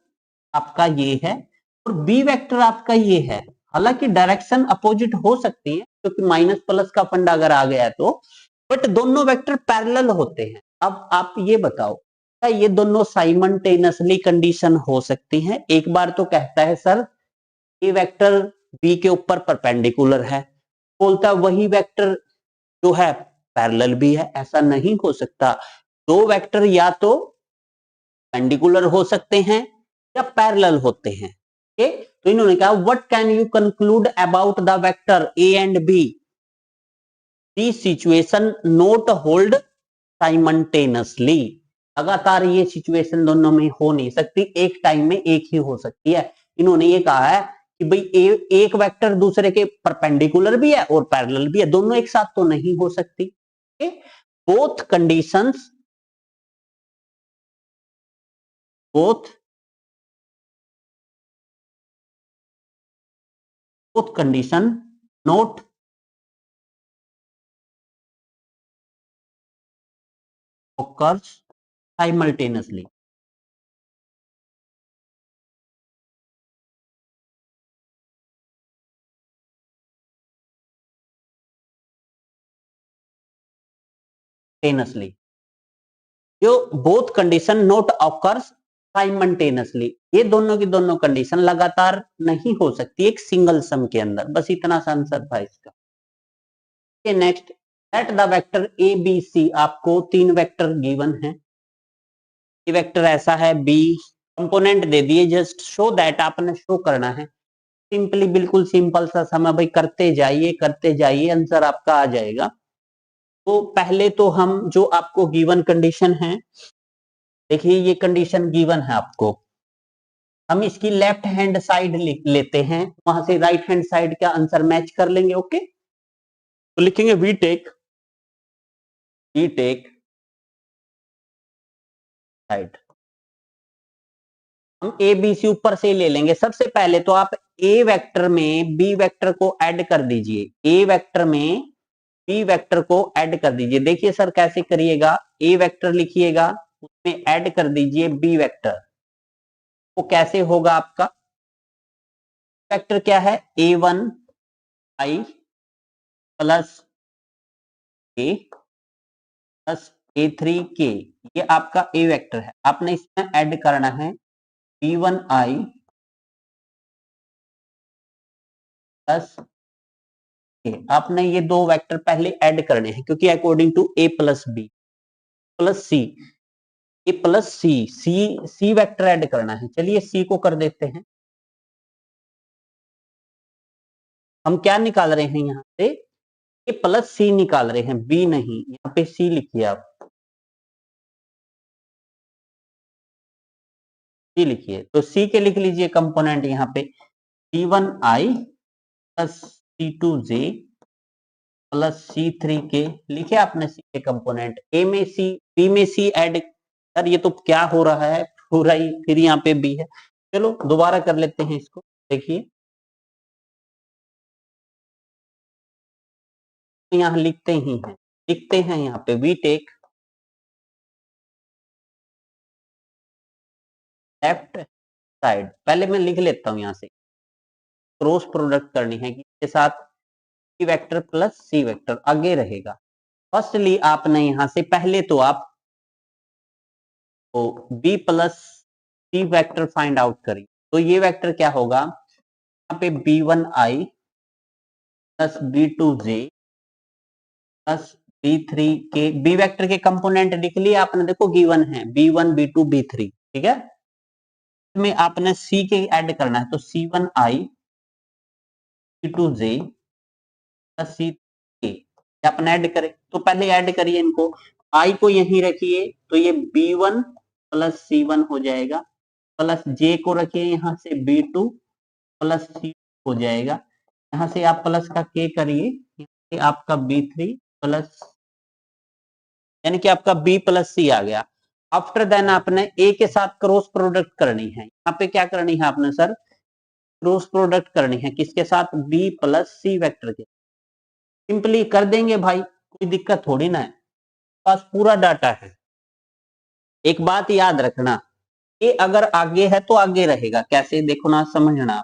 आपका ये है और बी वेक्टर आपका ये है, हालांकि डायरेक्शन अपोजिट हो सकती है क्योंकि माइनस प्लस का फंडा अगर आ गया तो, बट दोनों वेक्टर पैरेलल होते हैं। अब आप ये बताओ क्या ये दोनों साइमल्टेनियसली कंडीशन हो सकती हैं? एक बार तो कहता है सर ए वेक्टर बी के ऊपर परपेंडिकुलर है, बोलता वही वेक्टर जो है पैरेलल भी है, ऐसा नहीं हो सकता। दो वेक्टर या तो परपेंडिकुलर हो सकते हैं या पैरेलल होते हैं। ओके, तो इन्होंने कहा what can you conclude about the vector A and B, the situation not hold simultaneously. लगातार ये सिचुएशन दोनों में हो नहीं सकती, एक टाइम में एक ही हो सकती है। इन्होंने ये कहा है कि भाई एक वेक्टर दूसरे के परपेंडिकुलर भी है और पैरेलल भी है, दोनों एक साथ तो नहीं हो सकती। Both conditions both condition not occurs simultaneously। जो both condition note occurs simultaneously, ये दोनों की दोनों कंडीशन लगातार नहीं हो सकती एक सिंगल सम के अंदर। बस इतना सा आंसर था इसका। Next, let the vector A B C, आपको तीन वेक्टर गिवन है। ये वेक्टर ऐसा है, बी कंपोनेंट दे दिए, जस्ट शो दैट, आपने शो करना है सिंपली, बिल्कुल सिंपल सा सम है भाई, करते जाइए आंसर आपका आ जाएगा। तो पहले तो हम जो आपको गिवन कंडीशन है, देखिए ये कंडीशन गिवन है आपको, हम इसकी लेफ्ट हैंड साइड लेते हैं, वहां से राइट हैंड साइड का आंसर मैच कर लेंगे। ओके, तो लिखेंगे वी टेक साइड, हम ए बी सी ऊपर से ले लेंगे। सबसे पहले तो आप ए वेक्टर में बी वेक्टर को ऐड कर दीजिए, ए वेक्टर में बी वेक्टर को ऐड कर दीजिए। देखिए सर कैसे करिएगा, ए वेक्टर लिखिएगा, उसमें ऐड कर दीजिए बी वेक्टर। वो कैसे होगा आपका, वेक्टर क्या है, a1 i plus A plus a3 k, ये आपका ए वेक्टर है। आपने इसमें ऐड करना है b1 i प्लस के। आपने ये दो वेक्टर पहले ऐड करने हैं, क्योंकि according to a plus B plus C, A plus C, C vector add करना है। चलिए सी को कर देते हैं। हम क्या निकाल रहे हैं यहाँ से, ए प्लस सी निकाल रहे हैं, बी नहीं, यहाँ पे सी लिखिए आप, सी लिखिए। तो सी के लिख लीजिए कंपोनेंट यहाँ पे, c1 i plus c2 j plus c3 के, लिखे आपने सी के कंपोनेंट। ए में सी, बी में सी ऐड, सर ये तो क्या हो रहा है पूरा ही, फिर यहाँ पे बी है। चलो दोबारा कर लेते हैं इसको, देखिए यहाँ लिखते हैं यहाँ पे वी टेक लेफ्ट साइड। पहले मैं लिख लेता हूँ यहाँ से, क्रॉस प्रोडक्ट करनी है किसके साथ, C vector plus C vector आगे रहेगा। फर्स्टली आपने यहाँ से पहले तो आप तो B plus C vector find out करिए। तो ये वेक्टर क्या होगा, यहाँ पे b1 i plus b2 j plus b3 के, बी वेक्टर के कंपोनेंट लिख लिए आपने, देखो गिवन है b1 b2 b3, ठीक है। में आपने सी के ऐड करना है, तो c1 i c2 j plus c के आपने ऐड करें। तो पहले ऐड करिए इनको, i को यहीं रखिए, तो ये b1 प्लस c1 हो जाएगा, प्लस j को रखिए यहाँ से b2 प्लस c हो जाएगा। यहाँ से आप प्लस का k करिए, यहाँ से आपका b3 प्लस, यानी कि आपका b प्लस सी आ गया। आफ्टर देन आपने a के साथ क्रॉस प्रोडक्ट करनी है। यहाँ पे क्या करनी है आपने सर, क्रॉस प्रोडक्ट करनी है किसके साथ, b प्लस सी वेक्टर के। सिंपली कर देंगे भाई, कोई दिक्कत थोड़ी ना है, पास पूरा डाटा है। एक बात याद रखना, ये अगर आगे है तो आगे रहेगा, कैसे देखो ना, समझना।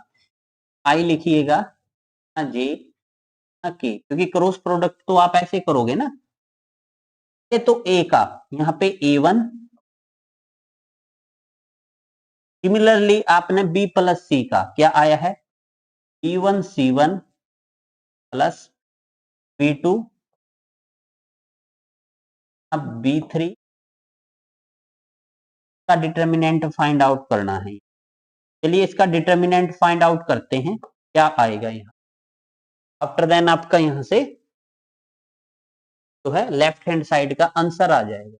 आई लिखिएगा ना जे ना के, क्योंकि क्रॉस प्रोडक्ट तो आप ऐसे करोगे ना। ये तो ए का, यहाँ पे a1, सिमिलरली आपने b प्लस सी का क्या आया है, b1 c1 प्लस b2 अब b3 का डिटर्मिनेंट फाइंड आउट करना है। चलिए इसका डिटर्मिनेंट फाइंड आउट करते हैं, क्या आएगा यहाँ। आफ्टर देन आपका यहाँ से जो है लेफ्ट हैंड साइड का आंसर आ जाएगा।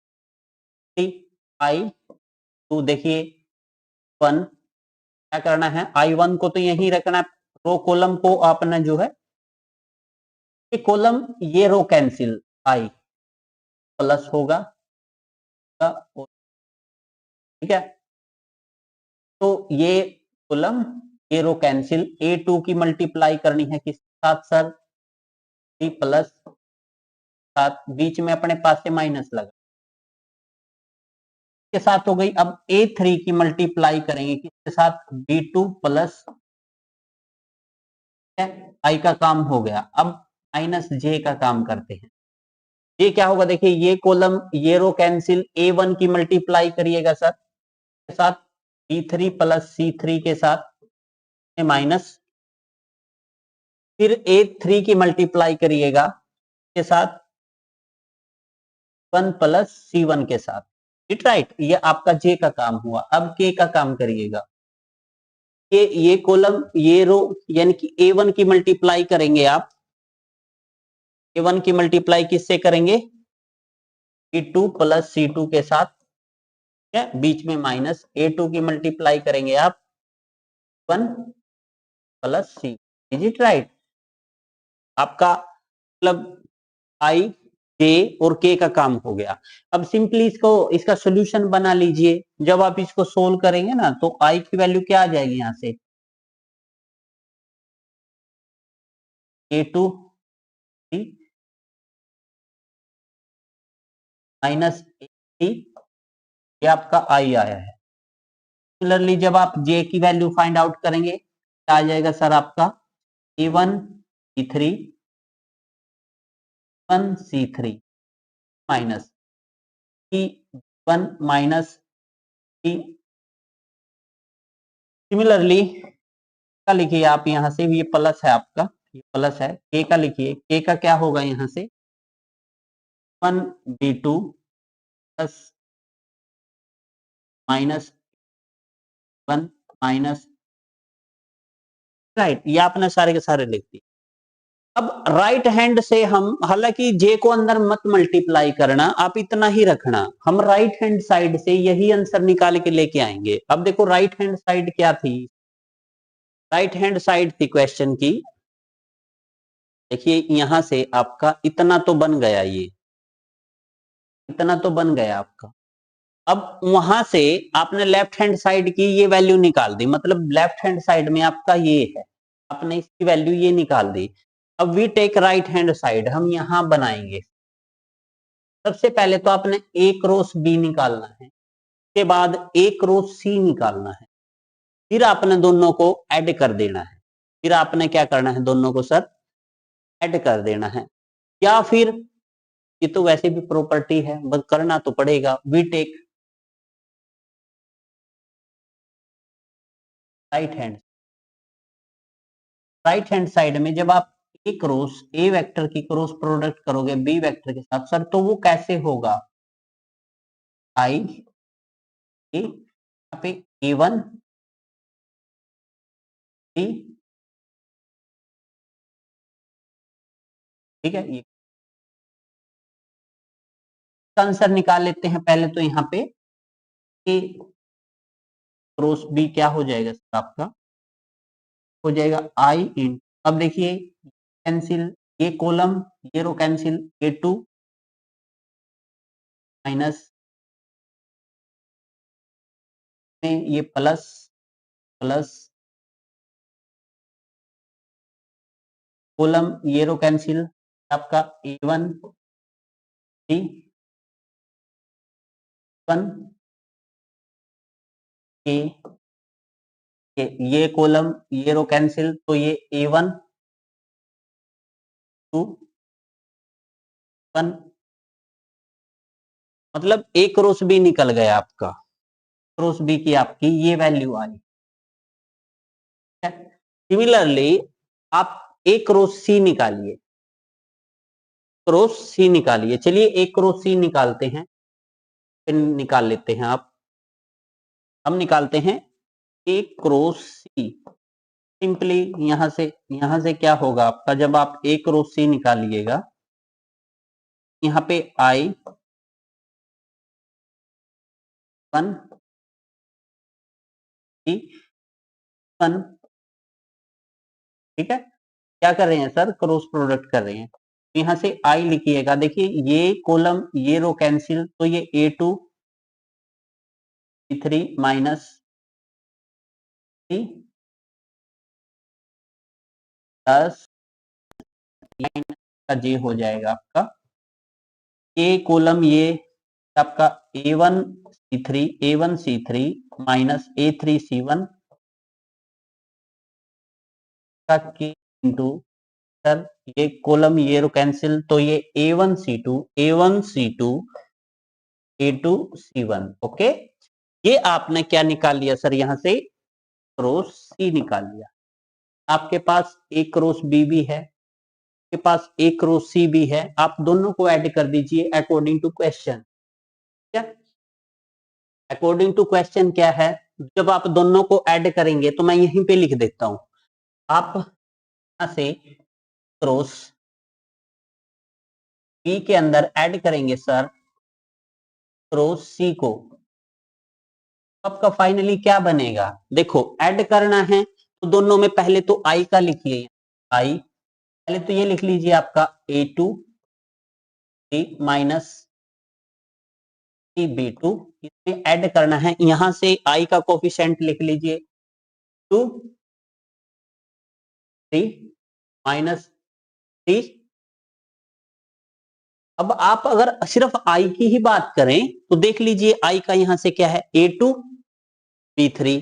ठीक, I2 देखिए 1, क्या करना है, I1 को तो यही रखना है, रो कॉलम को आपने जो है ये कॉलम ये रो कैंसिल, I प्लस होगा, ठीक है। तो ये कॉलम ये रो कैंसिल, A2 की मल्टीप्लाई करनी है किसके साथ सर, 3 प्लस 7, बीच में अपने पास से माइनस लगा के साथ हो गई। अब A3 की मल्टीप्लाई करेंगे किसके साथ, B2 प्लस I का काम हो गया। अब माइनस J का काम करते हैं। ये क्या होगा, देखिए ये कॉलम ये रो कैंसिल, A1 की मल्टीप्लाई करिएगा सर के साथ B3 प्लस C3 के साथ माइनस, फिर A3 की मल्टीप्लाई करिएगा के साथ 1 प्लस C1 के साथ, राइट। ये आपका J का काम हुआ। अब K का काम करिएगा, ये कॉलम ये रो यानी कि A1 की मल्टीप्लाई करेंगे आप, A1 की मल्टीप्लाई किससे करेंगे, B2 प्लस C2 के साथ, ठीक है, बीच में माइनस, A2 की मल्टीप्लाई करेंगे आप 1 plus C, is it right. आपका मतलब I J और K का काम हो गया। अब सिंपली इसका सोल्यूशन बना लीजिए। जब आप इसको सोल्व करेंगे ना तो I की वैल्यू क्या आ जाएगी, यहां से A2 माइनस A3, ये आपका I आया है। सिमिलरली जब आप J की वैल्यू फाइंड आउट करेंगे क्या आ जाएगा सर, आपका A1 C3 1 C3 minus C1 minus C। Similarly का लिखिए आप यहां से, ये प्लस है आपका, ये प्लस है, K का लिखिए, K का क्या होगा यहां से 1 B2 plus minus 1 minus, right. ये आपने सारे के सारे लिख दिए। अब राइट हैंड से हम, हालांकि J को अंदर मत मल्टीप्लाई करना, आप इतना ही रखना, हम राइट हैंड साइड से यही आंसर निकाल के लेके आएंगे। अब देखो राइट हैंड साइड क्या थी, राइट हैंड साइड थी क्वेश्चन की, देखिए यहां से आपका इतना तो बन गया, ये इतना तो बन गया आपका। अब वहां से आपने लेफ्ट हैंड साइड की ये वैल्यू निकाल दी, मतलब लेफ्ट हैंड साइड में आपका ये है, आपने इसकी वैल्यू ये निकाल दी। अब we take right hand side, हम यहां बनाएंगे। सबसे पहले तो आपने ए क्रॉस बी निकालना है, उसके बाद ए क्रॉस सी निकालना है, फिर आपने दोनों को ऐड कर देना है। फिर आपने क्या करना है, दोनों को सर ऐड कर देना है, या फिर ये तो वैसे भी प्रॉपर्टी है, बस करना तो पड़ेगा। We take right hand side में जब आप ए क्रॉस ए वेक्टर की क्रॉस प्रोडक्ट करोगे बी वेक्टर के साथ सर, तो वो कैसे होगा, आई ए, यहाँ पे A1 सी, ठीक है। ये आंसर निकाल लेते हैं पहले तो, यहाँ पे ए क्रॉस बी क्या हो जाएगा सर, आपका हो जाएगा आई इन, अब देखिए कैंसिल, ये कॉलम ये रो कैंसिल, A2 माइनस में ये प्लस प्लस, कॉलम ये रो कैंसिल, आपका A1 सी 1 के, ये कॉलम ये रो कैंसिल, तो ये A1 2 1, मतलब ए क्रॉस बी निकल गया आपका, क्रॉस बी की आपकी ये वैल्यू आई। सिमिलरली आप ए क्रॉस सी निकालिए, क्रॉस सी निकालिए, चलिए ए क्रॉस सी निकालते हैं, फिर निकाल लेते हैं आप, हम निकालते हैं ए क्रॉस सी। सिंपली यहां से क्या होगा आपका, जब आप ए क्रॉस सी निकालिएगा, यहाँ पे आई वन वन, ठीक है। क्या कर रहे हैं सर, क्रॉस प्रोडक्ट कर रहे हैं। यहां से आई लिखिएगा, देखिए ये कॉलम ये रो कैंसिल, तो ये A2 C3 माइनस प्लस का जे हो जाएगा आपका ए कॉलम, ये आपका A1 C3 minus A3 C1 का के इंटू, सर ये कॉलम ये रो कैंसिल, तो ये A1 C2 A2 C1, okay. ये आपने क्या निकाल लिया सर, यहां से क्रॉस सी निकाल लिया। आपके पास एक क्रॉस बी भी है, आपके पास एक क्रॉस सी भी है, आप दोनों को ऐड कर दीजिए अकॉर्डिंग टू क्वेश्चन। क्या अकॉर्डिंग टू क्वेश्चन क्या है, जब आप दोनों को ऐड करेंगे तो मैं यहीं पे लिख देता हूं, आप यहां से क्रॉस बी के अंदर ऐड करेंगे सर क्रॉस सी को, आपका फाइनली क्या बनेगा, देखो ऐड करना है तो दोनों में पहले तो आई का लिखिए, आई पहले तो ये लिख लीजिए आपका A2 माइनस B2, इसमें ऐड करना है, यहां से आई का कोफिशिएंट लिख लीजिए 2 3 माइनस 3। अब आप अगर सिर्फ आई की ही बात करें तो देख लीजिए आई का यहां से क्या है A2 B3,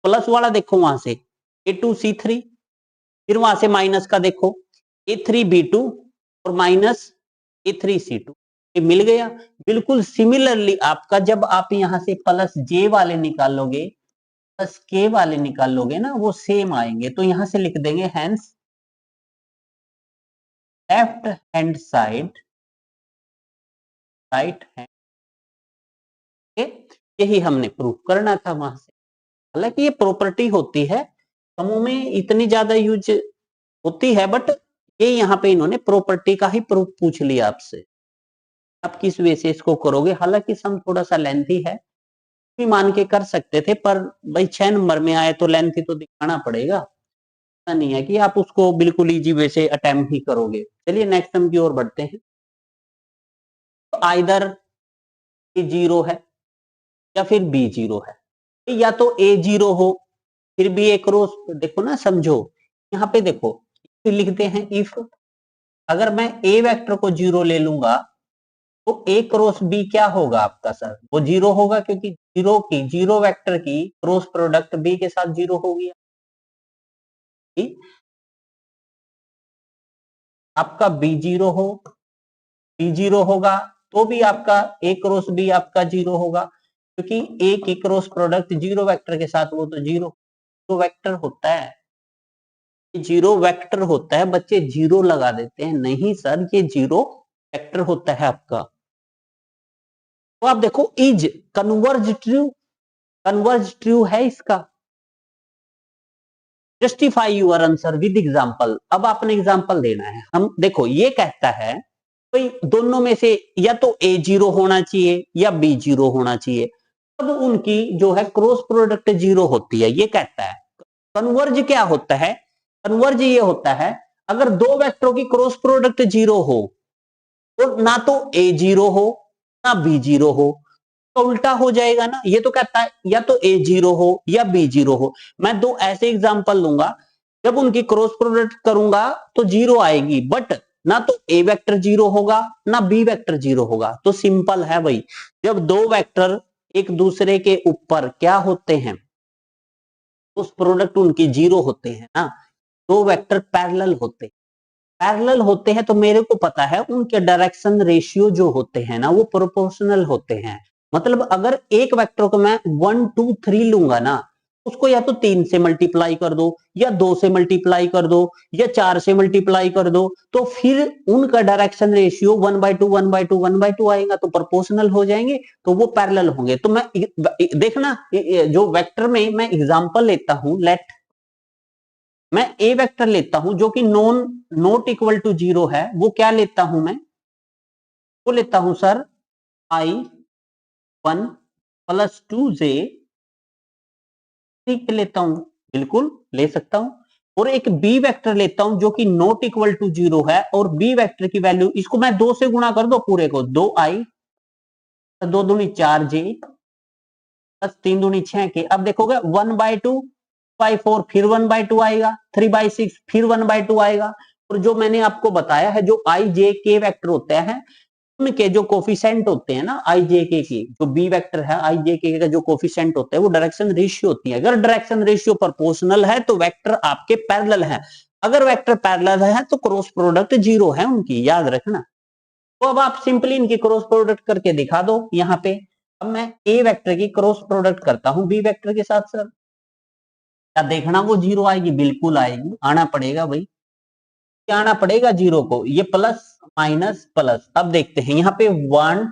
प्लस वाला देखो वहां से A2 C3, फिर वहां से माइनस का देखो A3 B2 और माइनस A3 C2, ये मिल गया। बिल्कुल सिमिलरली आपका जब आप यहां से प्लस जे वाले निकालोगे प्लस के वाले निकालोगे ना, वो सेम आएंगे, तो यहां से लिख देंगे hence left hand side right hand, यही हमने प्रूफ करना था वहां से। हालांकि ये प्रॉपर्टी होती है, समूह में इतनी ज्यादा यूज होती है, बट ये यहाँ पे इन्होंने प्रॉपर्टी का ही प्रूफ पूछ लिया आपसे, आप किस वे से इसको करोगे। हालांकि सम थोड़ा सा लेंथी है, भी मान के कर सकते थे, पर भाई 6 नंबर में आए तो लेंथी तो दिखाना पड़ेगा, ऐसा नहीं है कि आप उसको बिल्कुल इजी वे से अटेम्प्ट ही करोगे। चलिए नेक्स्ट सम की ओर बढ़ते हैं। तो आइदर ए 0 है या फिर बी 0 है, या तो ए 0 हो फिर भी एक क्रॉस, देखो ना समझो, यहाँ पे देखो फिर लिखते हैं इफ, अगर मैं ए वेक्टर को 0 ले लूंगा तो ए क्रॉस बी क्या होगा आपका सर, वो 0 होगा, क्योंकि जीरो वेक्टर की क्रॉस प्रोडक्ट बी के साथ 0 हो गया। आपका बी 0 होगा तो भी आपका ए क्रॉस बी आपका 0 होगा, क्योंकि ए की क्रॉस प्रोडक्ट जीरो वेक्टर के साथ, वो तो जीरो वेक्टर होता है, जीरो वेक्टर होता है। बच्चे जीरो लगा देते हैं, नहीं सर ये जीरो वेक्टर होता है आपका। तो आप देखो इज कन्वर्ज ट्रू है इसका। Justify your answer with example, अब आपने एग्जांपल देना है। हम देखो ये कहता है भाई दोनों में से या तो ए 0 होना चाहिए या बी 0 होना चाहिए, तब उनकी जो है क्रॉस प्रोडक्ट 0 होती है, ये कहता है। कन्वर्ज क्या होता है, कन्वर्ज ये होता है अगर दो वेक्टरों की क्रॉस प्रोडक्ट 0 हो तो ना तो ए 0 हो ना बी 0 हो, तो उल्टा हो जाएगा ना। ये तो कहता है या तो ए 0 हो या बी 0 हो। मैं दो ऐसे एग्जांपल लूंगा, जब उनकी क्रॉस प्रोडक्ट करूंगा तो 0 आएगी, बट ना तो ए वेक्टर 0 होगा ना बी वेक्टर 0 होगा। तो सिंपल है भाई, जब दो वेक्टर एक दूसरे के ऊपर क्या होते हैं, उस प्रोडक्ट उनकी 0 होते हैं ना, दो वेक्टर पैरेलल होते हैं, तो मेरे को पता है उनके डायरेक्शन रेशियो जो होते हैं ना वो प्रोपोर्शनल होते हैं। मतलब अगर एक वेक्टर को मैं 1 2 3 लूंगा ना, उसको या तो 3 से मल्टीप्लाई कर दो या 2 से मल्टीप्लाई कर दो या 4 से मल्टीप्लाई कर दो, तो फिर उनका डायरेक्शन रेशियो 1/2 1/2 1/2 आएगा, तो प्रोपोर्शनल हो जाएंगे, तो वो पैरेलल होंगे। तो मैं देखना जो वेक्टर में मैं एग्जांपल लेता हूं, लेट मैं ए वेक्टर लेता हूं जो कि नॉट इक्वल टू 0 है, वो क्या लेता हूं मैं, वो लेता हूं सर I1 +2j 3 पे लेता हूं, बिल्कुल ले सकता हूं। और एक बी वेक्टर लेता हूं जो कि नॉट इक्वल टू 0 है, और बी वेक्टर की वैल्यू इसको मैं 2 से गुणा कर दो पूरे को, 2i 2 दूनी 4j प्लस 3 दूनी 6 के। अब देखोगे 1/2 4 फिर 1/2 आएगा, 3/6 फिर 1/2 आएगा। और जो मैंने आपको बताया है जो i j k वेक्टर होते हैं उनके जो कोफिशिएंट होते हैं ना i j k की, जो b वेक्टर है i j k का जो कोफिशिएंट होते हैं वो डायरेक्शन रेशियो होती है। अगर डायरेक्शन रेशियो प्रोपोर्शनल है तो वेक्टर आपके पैरेलल है, अगर वेक्टर पैरेलल है तो क्रॉस प्रोडक्ट 0 है उनकी, याद रखना। तो अब आप सिंपली इनकी क्रॉस प्रोडक्ट करके दिखा दो यहाँ पे। अब मैं ए वेक्टर की क्रॉस प्रोडक्ट करता हूं बी वेक्टर के साथ सर, क्या देखना वो 0 आएगी? बिल्कुल आएगी, आना पड़ेगा भाई, क्या आना पड़ेगा 0 को, ये प्लस माइनस प्लस। अब देखते हैं यहाँ पे 1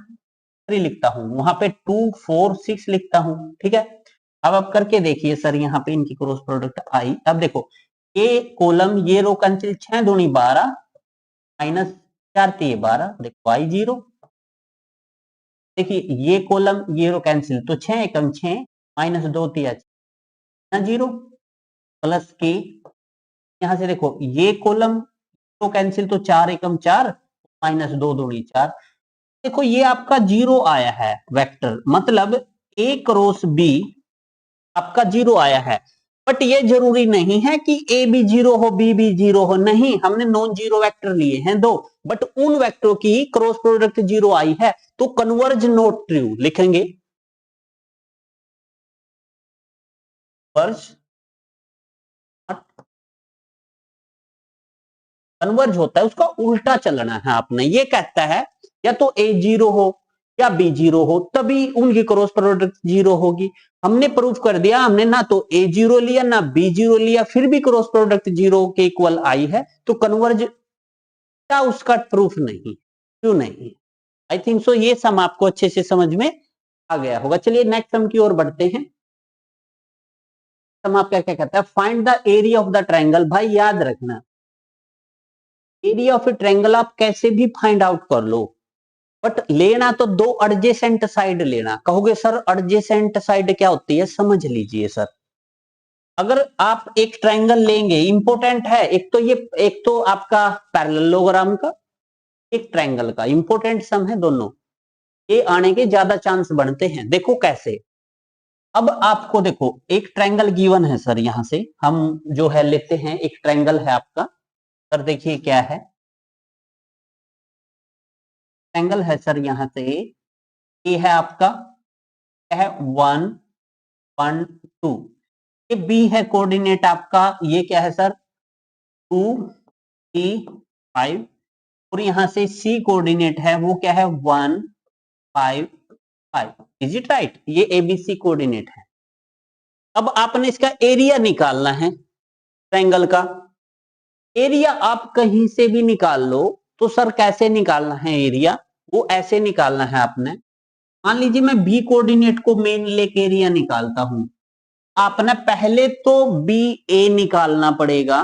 3 लिखता हूं, वहां पे 2 4 6 लिखता हूं, ठीक है। अब आप करके देखिए सर यहाँ पे इनकी क्रॉस प्रोडक्ट आई। अब देखो ये कॉलम ये रो कैंसिल, 6 दूनी 12 माइनस 4 3 12, देखो आई 0। देखिए ये कॉलम ये रो कैंसिल, तो 6 एकम 6 माइनस 2 3 0 प्लस के। यहां से देखो ये कॉलम रो कैंसिल, तो 4 एकम 4 माइनस 2 दूनी 4। देखो ये आपका 0 आया है वेक्टर, मतलब ए क्रॉस बी आपका 0 आया है। बट ये जरूरी नहीं है कि ए भी 0 हो बी भी 0 हो, नहीं, हमने नॉन जीरो वेक्टर लिए हैं दो, बट उन वेक्टरों की क्रॉस प्रोडक्ट 0 आई है, तो कन्वर्ज नॉट ट्रू लिखेंगे। कन्वर्ज होता है, उसका उल्टा चलना है आपने। ये कहता है या तो ए 0 हो या बी 0 हो, तभी उनकी क्रॉस प्रोडक्ट 0 होगी। हमने प्रूफ कर दिया, हमने ना तो ए 0 लिया ना बी 0 लिया, फिर भी क्रॉस प्रोडक्ट 0 के इक्वल आई है, तो कन्वर्ज क्या उसका प्रूफ नहीं? क्यों नहीं? आई थिंक सो ये सम आपको अच्छे से समझ में आ गया होगा। चलिए नेक्स्ट सम की ओर बढ़ते हैं। सम आपका क्या कहता है, find the area of the triangle. भाई याद रखना एरिया ऑफ ए ट्रायंगल आप कैसे भी फाइंड आउट कर लो, बट लेना तो दो एडजेसेंट साइड लेना। कहोगे सर एडजेसेंट साइड क्या होती है, समझ लीजिए सर। अगर आप एक ट्रायंगल लेंगे, इंपॉर्टेंट है, एक तो आपका पैरेललोग्राम का, एक ट्रायंगल का, इंपॉर्टेंट सम है दोनों, ये आने के ज्यादा चांस बनते हैं। देखो कैसे, अब आपको देखो एक ट्रायंगल गिवन है सर, यहां से हम जो है लेते हैं, एक ट्रायंगल है आपका सर, देखिए क्या है, ट्रायंगल है सर, यहां से ये है आपका, क्या है 1 1 2, ये बी है कोऑर्डिनेट आपका, ये क्या है सर 2 3 5, और यहां से सी कोऑर्डिनेट है वो क्या है 1 5 5। Is it right? ये एबीसी कोऑर्डिनेट है। अब आपने इसका एरिया निकालना है ट्रायंगल का। एरिया आप कहीं से भी निकाल लो, तो सर कैसे निकालना है एरिया, वो ऐसे निकालना है आपने। मान लीजिए मैं बी कोऑर्डिनेट को मेन लेके एरिया निकालता हूं, आपने पहले तो बी ए निकालना पड़ेगा,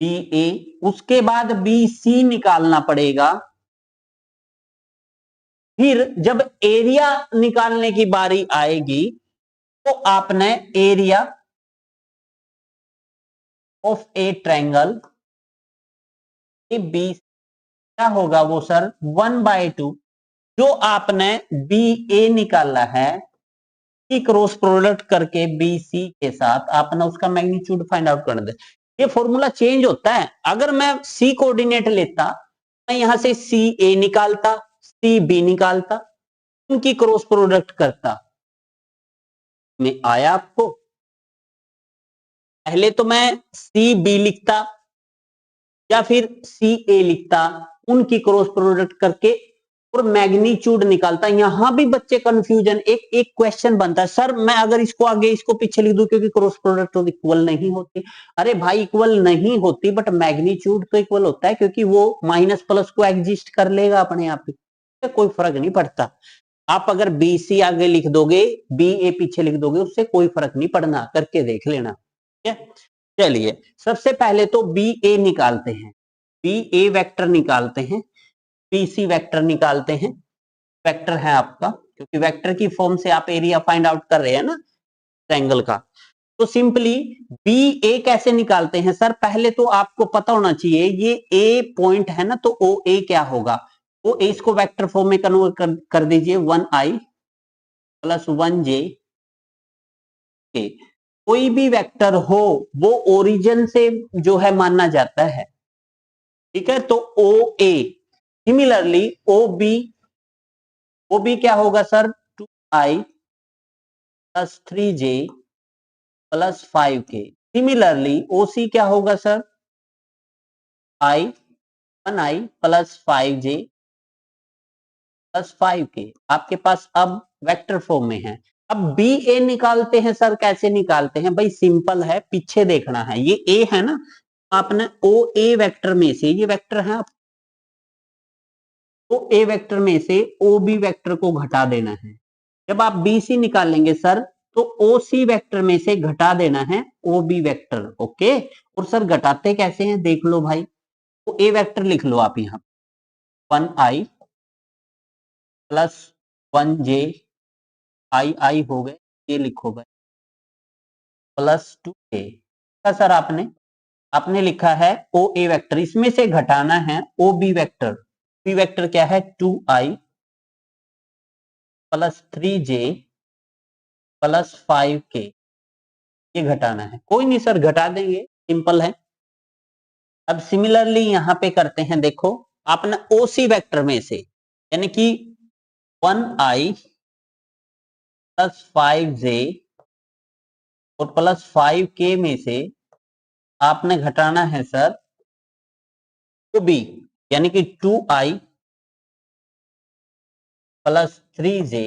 बी ए, उसके बाद बी सी निकालना पड़ेगा। फिर जब एरिया निकालने की बारी आएगी तो आपने area of a triangle A B क्या होगा वो सर 1/2, जो आपने बी ए निकाला है की क्रॉस प्रोडक्ट करके बी सी के साथ आपने उसका मैग्नीट्यूड फाइंड आउट करना है। ये फॉर्मूला चेंज होता है। अगर मैं सी कोऑर्डिनेट लेता, मैं यहां से सी ए निकालता, सी बी निकालता, उनकी क्रॉस प्रोडक्ट करता, में आया आपको? पहले तो मैं सी बी लिखता या फिर सी ए लिखता, उनकी क्रॉस प्रोडक्ट करके और मैग्नीट्यूड निकालता। यहां भी बच्चे कंफ्यूजन, एक क्वेश्चन बनता है, सर मैं अगर इसको आगे इसको पीछे लिख दूं क्योंकि क्रॉस प्रोडक्ट तो इक्वल नहीं होती। अरे भाई इक्वल नहीं होती, बट मैग्नीट्यूड तो इक्वल होता है, क्योंकि वो माइनस प्लस को एग्जिस्ट कर लेगा अपने आप ही, कोई फर्क नहीं पड़ता। आप अगर बी सी आगे लिख दोगे, बी ए पीछे लिख दोगे, उससे कोई फर्क नहीं पड़ना, करके देख लेना। ठीक है, चलिए सबसे पहले तो बी ए निकालते हैं, बी ए वेक्टर निकालते हैं, बी सी वेक्टर निकालते हैं। वेक्टर है आपका क्योंकि वेक्टर की फॉर्म से आप एरिया फाइंड आउट कर रहे हैं ना ट्रायंगल का। तो सिंपली बी ए कैसे निकालते हैं सर, पहले तो आपको पता होना चाहिए ये ए पॉइंट है ना, तो ओ ए क्या होगा, ओ ए इसको वेक्टर फॉर्म में कन्वर्ट कर दीजिए 1i प्लस 1j के। कोई भी वेक्टर हो वो ओरिजिन से जो है माना जाता है, ठीक है। तो ओ ए, सिमिलरली ओ बी क्या होगा sir, 2i plus 3j plus 5k। Similarly O C क्या होगा sir, 1i plus 5j plus 5k। आपके पास अब वेक्टर फॉर्म में है। अब बी ए निकालते हैं सर, कैसे निकालते हैं भाई, सिंपल है, पीछे देखना है। ये ए है ना, आपने ओ ए वेक्टर में से, ये वेक्टर है, ओ ए वेक्टर में से ओ बी वेक्टर को घटा देना है। जब आप बी सी निकालेंगे सर, तो ओ सी वेक्टर में से घटा देना है ओ बी वेक्टर, ओके। और सर घटाते कैसे हैं देख लो भाई, तो ए वेक्टर लिख लो आप यहां, 1i प्लस 1j, आई हो गए, ये लिखो भाई, प्लस 2k। सर आपने लिखा है ओ ए वेक्टर, इसमें से घटाना है O B vector. B vector क्या है, 2i plus 3j plus 5k, ये घटाना है। कोई नहीं सर, घटा देंगे, सिंपल है। अब सिमिलरली यहां पे करते हैं, देखो आपने ओ सी वेक्टर में से, यानी कि 1i प्लस 5j और प्लस 5k में से आपने घटाना है सर ओ बी, यानी कि 2i plus 3j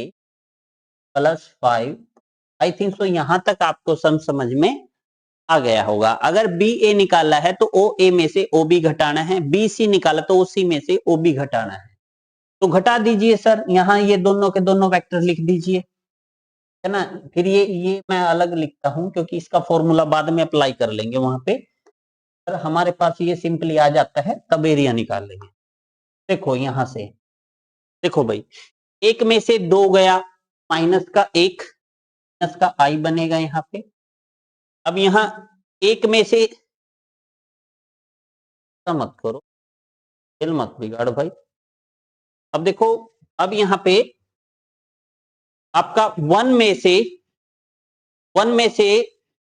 plus 5। I think so यहां तक आपको समझ में आ गया होगा। अगर बी ए निकाला है तो ओ ए में से ओ बी घटाना है, बी सी निकाला तो ओ सी में से ओ बी घटाना है। तो घटा दीजिए सर, यहां ये दोनों के दोनों वेक्टर लिख दीजिए, है ना। फिर ये मैं अलग लिखता हूं क्योंकि इसका फॉर्मूला बाद में अप्लाई कर लेंगे वहां पे। सर हमारे पास ये सिंपली आ जाता है, तब एरिया निकाल लेंगे। देखो यहां से, देखो भाई, एक में से दो गया, माइनस का एक, माइनस का आई बनेगा यहाँ पे। अब यहाँ एक में से, मत करो, दिल मत बिगाड़ भाई। अब देखो, अब यहाँ पे आपका वन में से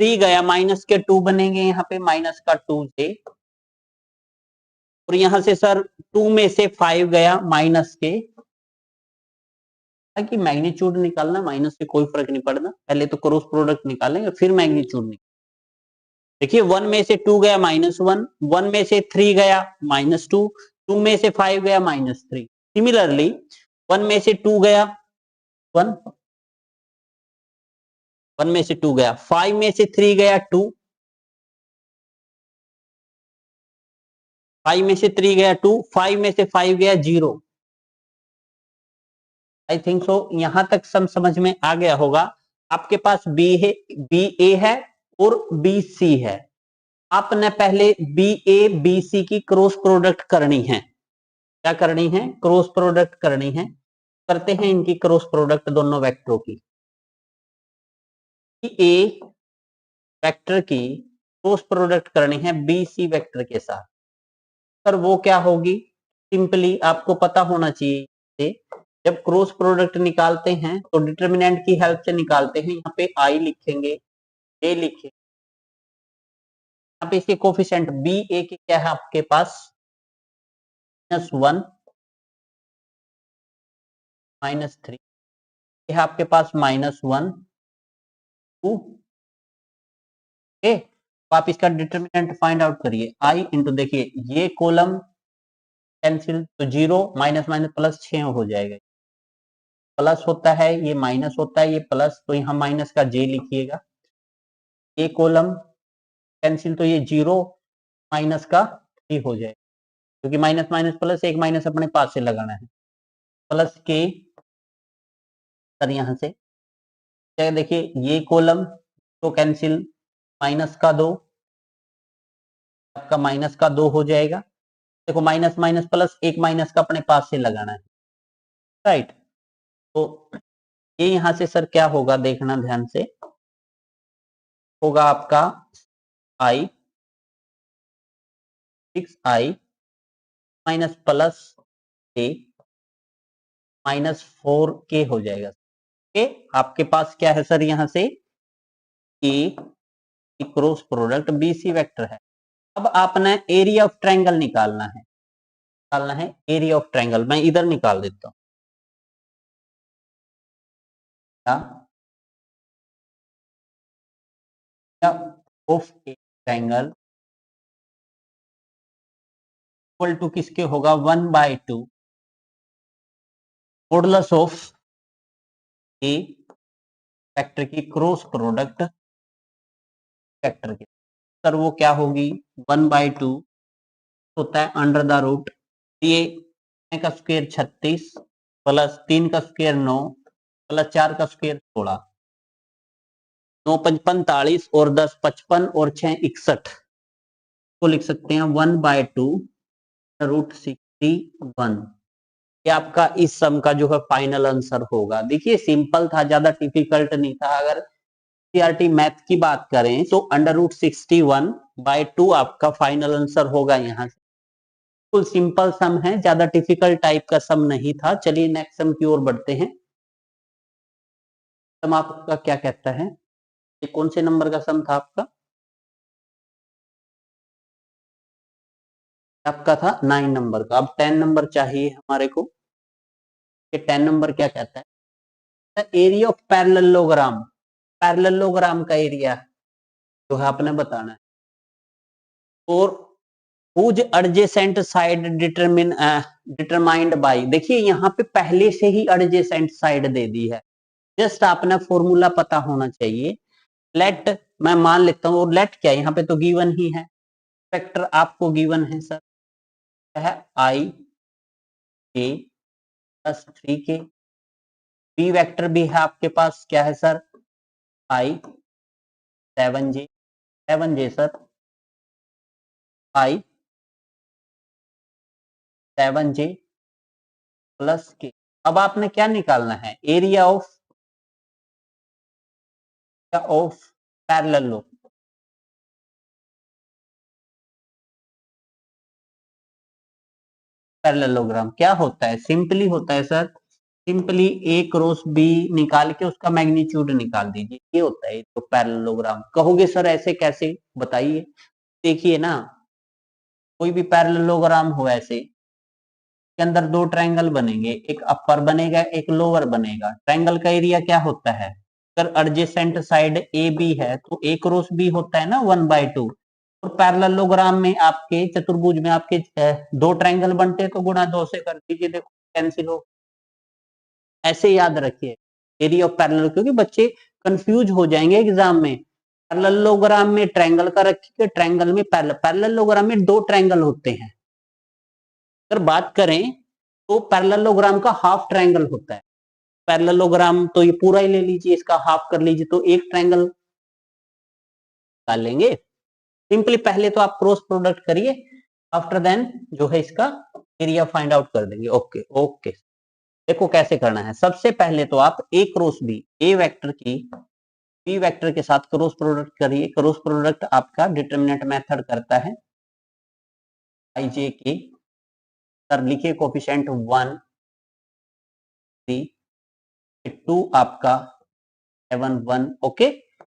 3 गया, माइनस के 2 बनेंगे यहाँ पे, माइनस का 2 से। और यहां से सर 2 में से 5 गया, माइनस के, कि मैग्नीट्यूड निकालना, माइनस से कोई फर्क नहीं पड़ना, पहले तो क्रॉस प्रोडक्ट निकालेंगे फिर मैग्नीट्यूड निकालेंगे। देखिए 1 में से 2 गया, -1, 1 में से 3 गया, -2, 2 में से 5 गया, -3। सिमिलरली 1 में से 2 गया 1, 1 में से 2 गया, 5 में से 3 गया 2, 5 में से 3 गया 2, 5 में से 5 गया 0। आई थिंक सो यहां तक समझ में आ गया होगा। आपके पास बी ए है और बी सी है। आपने पहले बी ए बी सी की क्रॉस प्रोडक्ट करनी है। क्या करनी है, क्रॉस प्रोडक्ट करनी है। करते हैं इनकी क्रॉस प्रोडक्ट दोनों वेक्टरों की। ए वेक्टर की क्रॉस प्रोडक्ट करनी है बी सी वेक्टर के साथ। सर वो क्या होगी, सिंपली आपको पता होना चाहिए, जब क्रॉस प्रोडक्ट निकालते हैं तो डिटर्मिनेंट की हेल्प से निकालते हैं। यहाँ पे आई लिखेंगे, ए लिखेंगे, यहाँ पे इसके कोफिशिएंट बी ए के क्या है आपके पास, -1 -3, यह आपके पास -1 2। तो आप इसका डिटर्मिनेंट फाइंड आउट करिए, आई इंटू, देखिए ये कॉलम कैंसिल, तो 0 माइनस माइनस प्लस 6 हो जाएगा। प्लस होता है, ये माइनस होता है, ये प्लस, तो यहाँ माइनस का जे लिखिएगा। ये कॉलम कैंसिल, तो ये 0 माइनस का 3 हो जाएगा, क्योंकि माइनस माइनस प्लस, एक माइनस अपने पास से लगाना है, प्लस के। सर यहाँ से देखिए ये कॉलम तो कैंसिल, माइनस का 2, आपका माइनस का 2 हो जाएगा। देखो माइनस माइनस प्लस, एक माइनस का अपने पास से लगाना है, राइट। तो ये यहां से सर क्या होगा देखना ध्यान से, होगा आपका आई 6i माइनस प्लस ए माइनस 4k हो जाएगा। ओके, आपके पास क्या है सर यहां से ए क्रॉस प्रोडक्ट बीसी वेक्टर है। अब आपने एरिया ऑफ ट्रायंगल निकालना है एरिया ऑफ ट्रायंगल। मैं इधर निकाल देता हूं, of a triangle equal to किसके होगा 1/2 मॉडुलस ऑफ ए वेक्टर की क्रॉस प्रोडक्ट वेक्टर की। सर वो क्या होगी 1/2 होता है अंडर द रूट ये का स्क्वायर 36 प्लस 3 का स्क्वायर 9 प्लस 4 का स्क्वायर 16, 9 5 45 और 10 55 और 6 61 को लिख सकते हैं 1/2 रूट 61। ये आपका इस सम का जो है फाइनल आंसर होगा। देखिए सिंपल था, ज्यादा डिफिकल्ट नहीं था। अगर सीआरटी मैथ की बात करें तो अंडर रूट 61/2 आपका फाइनल आंसर होगा। यहाँ से बिल्कुल सिंपल सम है, ज्यादा डिफिकल्ट टाइप का सम नहीं था। चलिए नेक्स्ट सम की ओर बढ़ते हैं। सम आपका क्या कहता है, ये कौन से नंबर का सम था आपका? आपका था 9 नंबर का। अब 10 नंबर चाहिए हमारे को। ये 10 नंबर क्या कहता है, एरिया ऑफ पैरेललोग्राम। पैरेललोग्राम का एरिया जो है आपने बताना है। और whose adjacent side determined by, देखिए यहाँ पे पहले से ही एडजेसेंट साइड दे दी है, जस्ट आपने फॉर्मूला पता होना चाहिए। लेट मैं मान लेता हूँ, और लेट क्या यहाँ पे तो गिवन ही है, वेक्टर आपको गिवन है सर, है आई के प्लस 3k। बी वेक्टर भी है आपके पास, क्या है sir I 7j sir, I 7j plus के। अब आपने क्या निकालना है, एरिया ऑफ पैरेललोग्राम क्या होता है, सिंपली होता है सर, सिंपली ए क्रॉस बी निकाल के उसका मैग्नीट्यूड निकाल दीजिए, ये होता है तो पैरेललोग्राम। कहोगे सर ऐसे कैसे, बताइए। देखिए ना, कोई भी पैरेललोग्राम हो ऐसे के अंदर दो ट्रायंगल बनेंगे, एक अपर बनेगा एक लोअर बनेगा। ट्रायंगल का एरिया क्या होता है, अगर एडजेसेंट साइड ए बी है तो ए क्रॉस बी होता है ना 1/2। और पैरेललोग्राम में आपके चतुर्भुज में आपके दो ट्रायंगल बनते हैं तो गुणा 2 से कर दीजिए, देखो कैंसिल हो। ऐसे याद रखिए एरिया ऑफ पैरेलल, क्योंकि बच्चे कंफ्यूज हो जाएंगे एग्जाम में। पैरेललोग्राम में ट्रायंगल का रखिए, ट्रायंगल में पैरेललोग्राम में दो ट्रायंगल होते हैं। अगर बात करें तो पैरेललोग्राम का हाफ ट्रायंगल होता है। पैरेललोग्राम तो ये पूरा ही ले लीजिए, इसका हाफ कर लीजिए तो एक ट्रायंगल निकाल लेंगे। सिंपली पहले तो आप क्रॉस प्रोडक्ट करिए, आफ्टर देन जो है इसका एरिया फाइंड आउट कर देंगे। ओके ओके, देखो कैसे करना है। सबसे पहले तो आप A cross B, A vector की बी वेक्टर के साथ क्रॉस प्रोडक्ट करिए। क्रॉस प्रोडक्ट आपका डिटरमिनेंट मेथड करता है आई जे के, सर लिखिए कोफिशिएंट 1 3 2 आपका 7 1। ओके,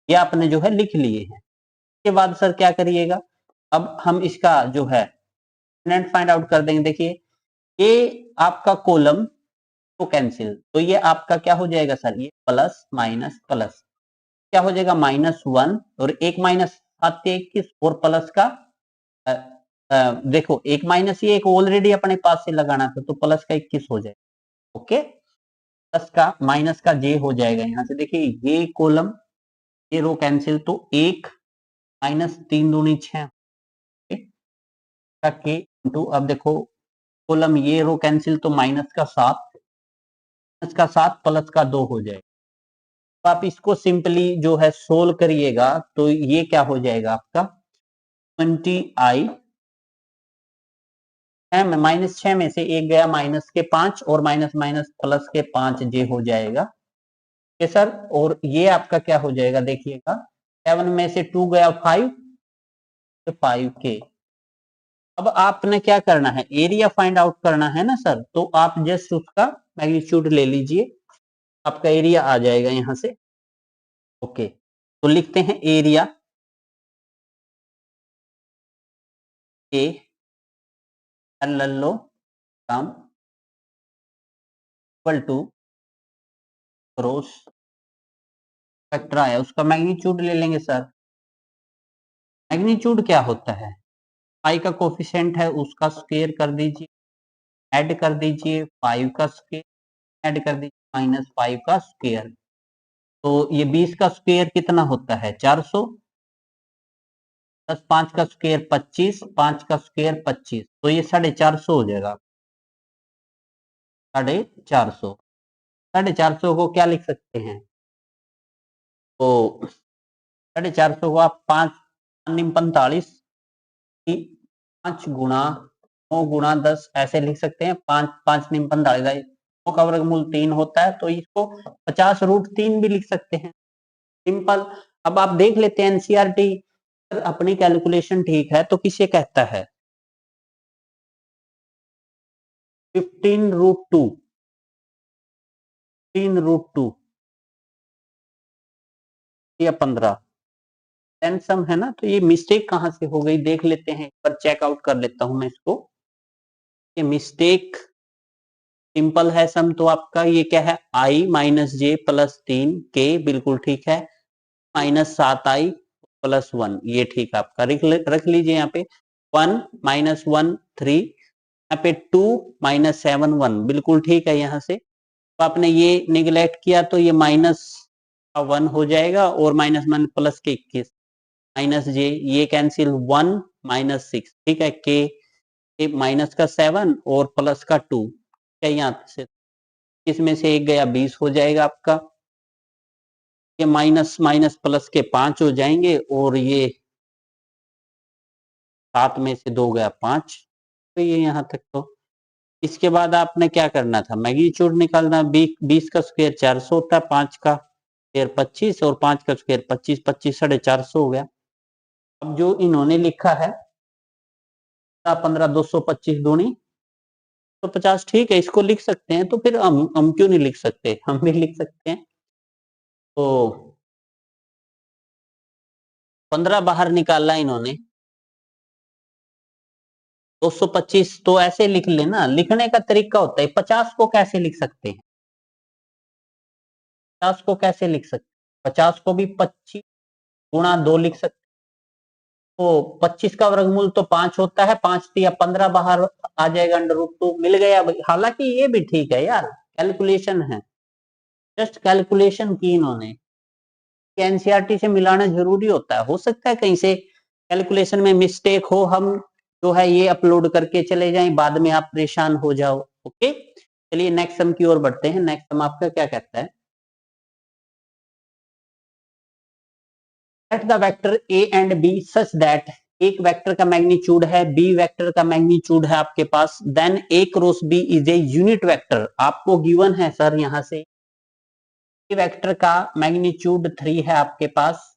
ये आपने जो है लिख लिए हैं। इसके बाद सर क्या करिएगा, अब हम इसका जो है डिटरमिनेंट फाइंड आउट कर देंगे। देखिए ये आपका कॉलम तो कैंसिल, तो ये आपका क्या हो जाएगा सर, ये प्लस माइनस प्लस क्या हो जाएगा -1, और एक माइनस 7 21 और प्लस का देखो एक माइनस ये एक ऑलरेडी अपने पास से लगाना था तो प्लस का 21 हो जाएगा। ओके, प्लस का माइनस का जे हो जाएगा। यहाँ से देखिए ये कॉलम ये रो कैंसिल, तो 1 माइनस 3 दूनी 6 के इंटू, अब देखो कॉलम ये रो कैंसिल तो माइनस का 7 प्लस का 2 हो जाएगा। तो आप इसको सिंपली जो है सोल्व करिएगा तो ये क्या हो जाएगा आपका 20i -6 में से एक गया माइनस के 5 और माइनस माइनस प्लस के 5 जे हो जाएगा ये सर, और ये आपका क्या हो जाएगा देखिएगा, 7 में से 2 गया 5, तो 5K। अब आपने क्या करना है, एरिया फाइंड आउट करना है ना सर, तो आप जस्ट उसका मैग्नीट्यूड ले लीजिए, आपका एरिया आ जाएगा यहां से। ओके, तो लिखते हैं एरिया ए लो काम इक्वल टू ग्रोस फैक्टर आया, उसका मैग्नीट्यूड ले लेंगे सर। मैग्नीट्यूड क्या होता है, पाई का कोफिशिएंट है उसका स्क्वायर कर दीजिए, ऐड कर दीजिए 5 का स्क्वायर, ऐड कर दीजिए -5 का स्क्वायर, तो ये 20 का स्क्वायर कितना होता है 400, प्लस 5 का स्क्वायर 25, 5 का स्क्वायर 25, तो ये 450 हो जाएगा। 450, 450 को क्या लिख सकते हैं, तो 450 को आप 5 45, 5 गुणा 9 गुणा 10 ऐसे लिख सकते हैं, 5 5 निम 45, 9 का वर्गमूल 3 होता है, तो इसको 50√3 भी लिख सकते हैं, सिंपल। अब आप देख लेते हैं एनसीईआरटी, अपनी कैलकुलेशन ठीक है तो किसे कहता है 15√2, 15√2 या 15 सम है ना, तो ये मिस्टेक कहां से हो गई देख लेते हैं, एक बार चेकआउट कर लेता हूं मैं इसको। ये मिस्टेक सिंपल है सम, तो आपका ये क्या है i -j + 3k, बिल्कुल ठीक है, -7i + 1, ये ठीक है आपका, रख लीजिए यहाँ पे 1 -1 3, यहाँ पे 2 -7 1, बिल्कुल ठीक है। यहाँ से तो आपने ये निगलेक्ट किया तो ये -1 हो जाएगा, और -1 प्लस के 21, -j ये कैंसिल 1 -6, ठीक है, के माइनस का 7 और प्लस का 2, क्या यहाँ से इसमें से एक गया 20 हो जाएगा आपका, ये माइनस माइनस प्लस के 5 हो जाएंगे, और ये 7 में से 2 गया 5, तो ये यहाँ तक। तो इसके बाद आपने क्या करना था, मैग्नीट्यूड निकालना, 20 का स्क्वायर 400 होता है, 5 का स्क्वायर 25, और 5 का स्क्वायर 25, 25 450 हो गया। अब जो इन्होंने लिखा है 15 225 दूनी तो 50, ठीक है, इसको लिख सकते हैं, तो फिर हम क्यों नहीं लिख सकते, हम भी लिख सकते हैं। तो 15 बाहर निकाला इन्होंने, 225 तो ऐसे लिख लेना, लिखने का तरीका होता है, 50 को कैसे लिख सकते हैं, 50 को कैसे लिख सकते हैं, 50 को भी 25 गुणा 2 लिख सकते, तो 25 का वर्गमूल तो 5 होता है, 5 या 15 बाहर आ जाएगा, √2 मिल गया। हालांकि ये भी ठीक है यार, कैलकुलेशन है, जस्ट कैलकुलेशन की इन्होंने, एनसीईआरटी से मिलाना जरूरी होता है, हो सकता है कहीं से कैलकुलेशन में मिस्टेक हो, हम जो है ये अपलोड करके चले जाएं, बाद में आप परेशान हो जाओ। ओके, चलिए नेक्स्ट सम की ओर बढ़ते हैं। नेक्स्ट सम आपका क्या कहता है, let the vector a and b such that, एक वेक्टर का मैग्नीट्यूड है, b वेक्टर का मैग्नीट्यूड है आपके पास, then a cross b is a unit vector. आपको गिवन है सर यहां से a वेक्टर का मैग्नीट्यूड 3 है आपके पास,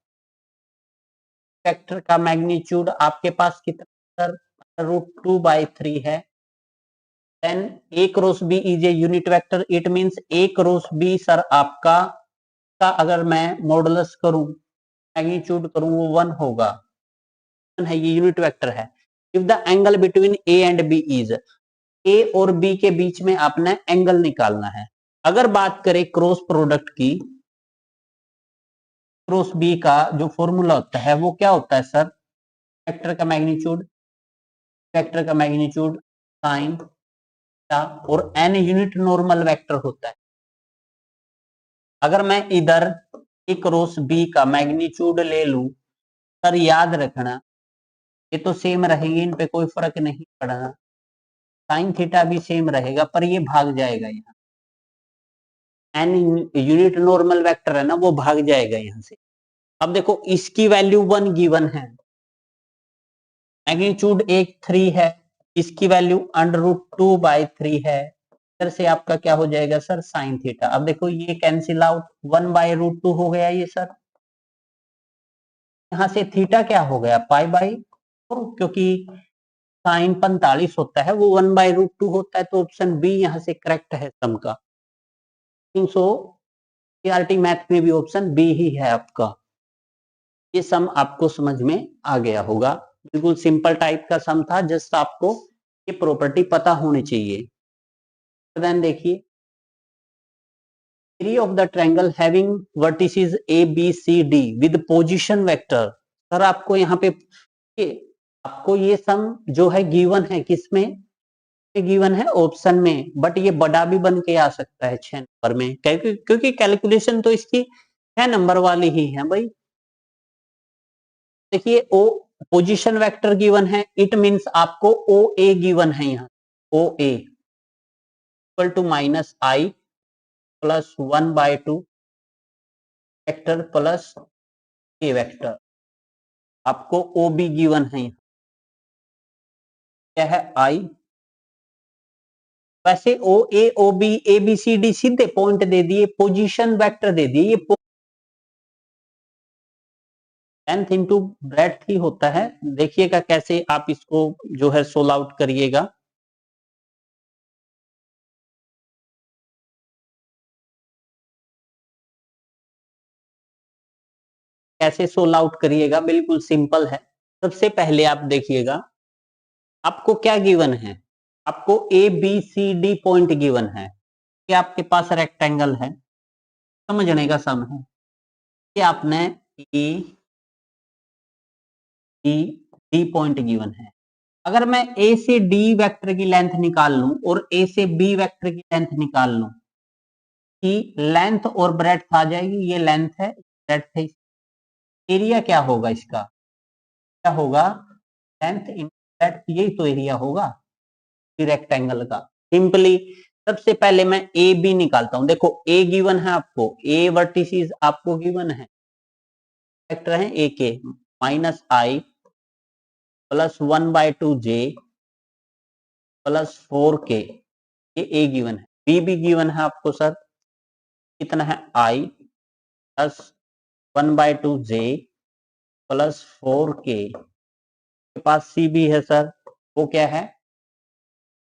वेक्टर का मैग्नीट्यूड आपके पास कितना सर, √2/3 है, then a cross b is a unit vector, it means a cross b sir आपका का अगर मैं मॉडुलस करूं, मैग्नीट्यूड करूं, वो 1 होगा है, ये यूनिट वेक्टर है। If the angle between a and b is, a और बी के बीच में आपने एंगल निकालना है। अगर बात करें क्रॉस प्रोडक्ट की, क्रॉस बी का जो फॉर्मूला होता है वो क्या होता है सर, वेक्टर का मैग्नीट्यूड, वेक्टर का मैग्नीट्यूड साइन और एन यूनिट नॉर्मल वेक्टर होता है। अगर मैं इधर ए क्रॉस बी का मैग्नीट्यूड ले लूं, सर याद रखना ये तो सेम रहेंगे, इन पे कोई फर्क नहीं पड़ना, साइन थीटा भी सेम रहेगा, पर ये भाग जाएगा, यहाँ एन यूनिट नॉर्मल वेक्टर है ना, वो भाग जाएगा यहाँ से। अब देखो इसकी वैल्यू 1 गिवन है, मैग्नीट्यूड एक 3 है, इसकी वैल्यू √2/3 है, इधर से आपका क्या हो जाएगा सर, साइन थीटा। अब देखो ये कैंसिल आउट, 1/√2 हो गया ये सर। यहाँ से थीटा क्या हो गया, π/4, क्योंकि साइन 45 होता है, वो 1/√2 होता है, तो ऑप्शन बी यहाँ से करेक्ट है सम का। सो सीआरटी मैथ में भी ऑप्शन बी ही है आपका। ये सम आपको समझ में आ गया होगा, बिल्कुल सिंपल टाइप का सम था, जस्ट आपको ये प्रॉपर्टी पता होनी चाहिए। देन देखिए, area of the triangle having vertices A B C D with position vector. Sir आपको यहाँ पे आपको ये सम जो है गिवन है, किसमें गिवन है, ऑप्शन में, बट ये बड़ा भी बन के आ सकता है 6 नंबर में, क्योंकि कैलकुलेशन तो इसकी 6 नंबर वाली ही है भाई। देखिए ओ पोजीशन वेक्टर गिवन है, इट मींस आपको ओ ए गिवन है, यहाँ O A equal to -i plus 1/2 vector plus a vector. आपको ओ बी गिवन है, यहाँ क्या है, i। वैसे O A O B A B C D सीधे पॉइंट दे दिए, पोजीशन वेक्टर दे दिए, ये लेंथ इंटू ब्रेड्थ ही होता है। देखिएगा कैसे आप इसको जो है सोल्व आउट करिएगा। कैसे सोल्व आउट करिएगा, बिल्कुल सिंपल है। सबसे पहले आप देखिएगा, आपको क्या गिवन है, आपको A B C D point given है, कि आपके पास रेक्टेंगल है, समझने का सम है कि आपने A D D point given है। अगर मैं ए से डी वेक्टर की लेंथ निकाल लूं और ए से बी वेक्टर की लेंथ निकाल लूं, कि लेंथ और ब्रेड्थ आ जाएगी, ये लेंथ है, ब्रेड्थ है, एरिया क्या होगा इसका, क्या होगा, लेंथ इन ब्रेड्थ, यही तो एरिया होगा रेक्टेंगल का। सिंपली सबसे पहले मैं ए बी निकालता हूं। देखो ए गिवन है आपको, ए वर्टिसेस आपको गिवन है, वेक्टर है ए के, -i plus 1/2 j plus 4k, ये ए गिवन है। बी भी गिवन है आपको सर, कितना है, i plus 1/2 j plus 4k, के पास सी भी है सर, वो क्या है,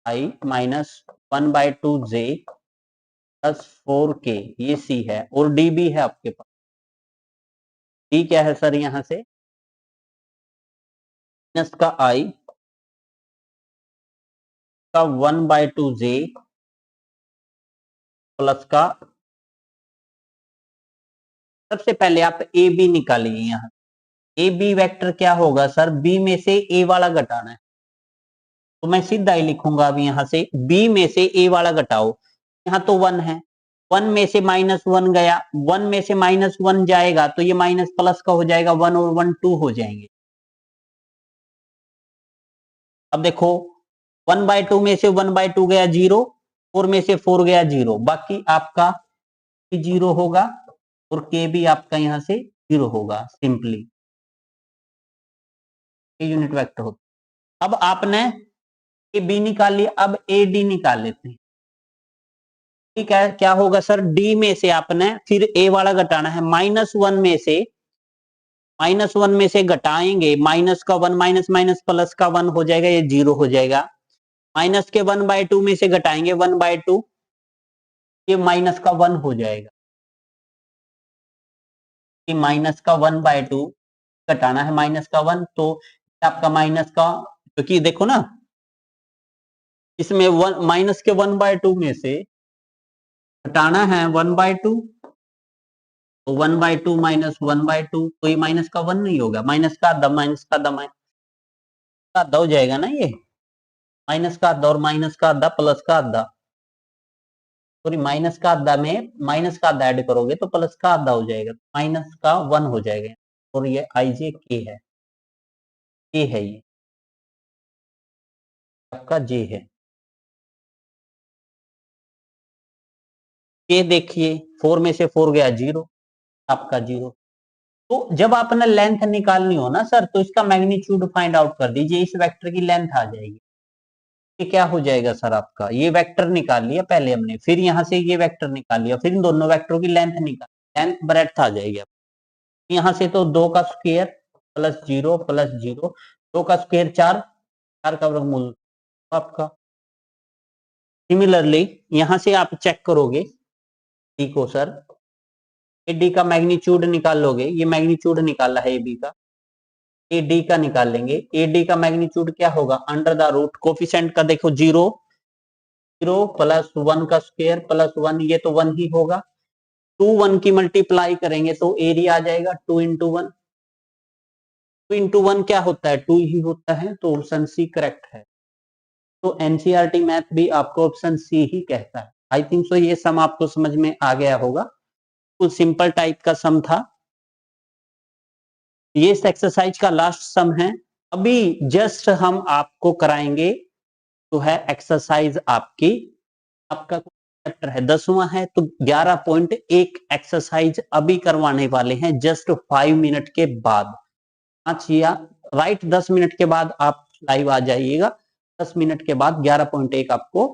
i minus 1/2 j plus 4k, ये सी है, और डी भी है आपके पास। डी क्या है सर, यहां से माइनस का i का 1/2 j प्लस का, सबसे पहले आप ए बी निकालिए। यहाँ ए बी वेक्टर क्या होगा सर, बी में से ए वाला घटाना है, तो मैं सीधा ही लिखूंगा अब यहाँ से, बी में से ए वाला घटाओ। यहाँ तो 1 है, 1 में से -1 गया, 1 में से -1 जाएगा तो ये माइनस प्लस का हो जाएगा, 1 और 1 2 हो जाएंगे। अब देखो 1/2 में से 1/2 गया 0, 4 में से 4 गया 0, बाकी आपका 0 होगा और के भी आपका यहाँ से 0 होगा, सिंपली यूनिट वेक्टर होता। अब आपने ए बी निकाल लिया, अब ए डी निकाल लेते हैं। ठीक है, क्या होगा सर, डी में से आपने फिर ए वाला घटाना है, -1 में से घटाएंगे, माइनस का 1 माइनस माइनस प्लस का 1 हो जाएगा, ये 0 हो जाएगा। माइनस के 1/2 में से घटाएंगे 1/2, ये माइनस का 1 हो जाएगा, ये माइनस का 1/2 घटाना है, माइनस का 1, तो आपका माइनस का, क्योंकि देखो ना इसमें माइनस के 1/2 में से घटाना है 1/2, तो 1/2 माइनस 1/2, तो ये माइनस का 1 नहीं होगा, माइनस का आधा, माइनस का आधा, माइनस का आधा हो जाएगा ना, ये माइनस का आधा और माइनस का आधा प्लस का आधा, सॉरी माइनस का आधा में माइनस का आधा ऐड करोगे तो प्लस का आधा हो जाएगा, माइनस का 1 हो जाएगा, और ये आई जे के है, ये आपका जे है। ये देखिए 4 में से 4 गया 0, आपका 0। तो जब आपने लेंथ निकालनी हो ना सर, तो इसका मैग्नीट्यूड फाइंड आउट कर दीजिए, इस वेक्टर की लेंथ आ जाएगी, ये क्या हो जाएगा सर आपका, ये वेक्टर निकाल लिया पहले हमने, फिर यहाँ से ये वेक्टर निकाल लिया, फिर इन दोनों वेक्टरों की लेंथ निकाल, लेंथ ब्रेड्थ आ जाएगी। यहाँ से तो 2 का स्क्वायर प्लस 0 प्लस 0, 2 का स्क्वायर 4, 4 का वर्गमूल आपका। सिमिलरली यहाँ से आप चेक करोगे डी को सर, ए डी का मैग्नीट्यूड निकाल लोगे, ये मैग्नीट्यूड निकाला है ए बी का, ए डी का निकाल लेंगे। ए डी का मैग्नीट्यूड क्या होगा, अंडर द रूट कोफिशिएंट का देखो 0, 0 प्लस 1 का स्क्वायर प्लस 1, ये तो 1 ही होगा। 2 1 की मल्टीप्लाई करेंगे तो एरिया आ जाएगा 2 इंटू 1, 2 इंटू 1 क्या होता है, 2 ही होता है, तो ऑप्शन सी करेक्ट है। तो एनसीईआरटी मैथ भी आपको ऑप्शन सी ही कहता है। आई थिंक सो ये सम आपको समझ में आ गया होगा, कुछ सिंपल टाइप का सम था। ये इस एक्सरसाइज का लास्ट सम है। अभी जस्ट हम आपको कराएंगे तो है एक्सरसाइज आपका चैप्टर है 10वां है, तो 11.1 एक्सरसाइज अभी करवाने वाले हैं जस्ट 5 मिनट के बाद। 5 या राइट 10 मिनट के बाद आप लाइव आ जाइएगा, 10 मिनट के बाद 11.1 आपको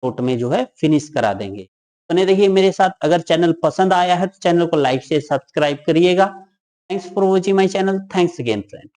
नोट में जो है फिनिश करा देंगे। बने रहिए मेरे साथ। अगर चैनल पसंद आया है तो चैनल को लाइक से सब्सक्राइब करिएगा। Thanks for watching my channel. Thanks again friend.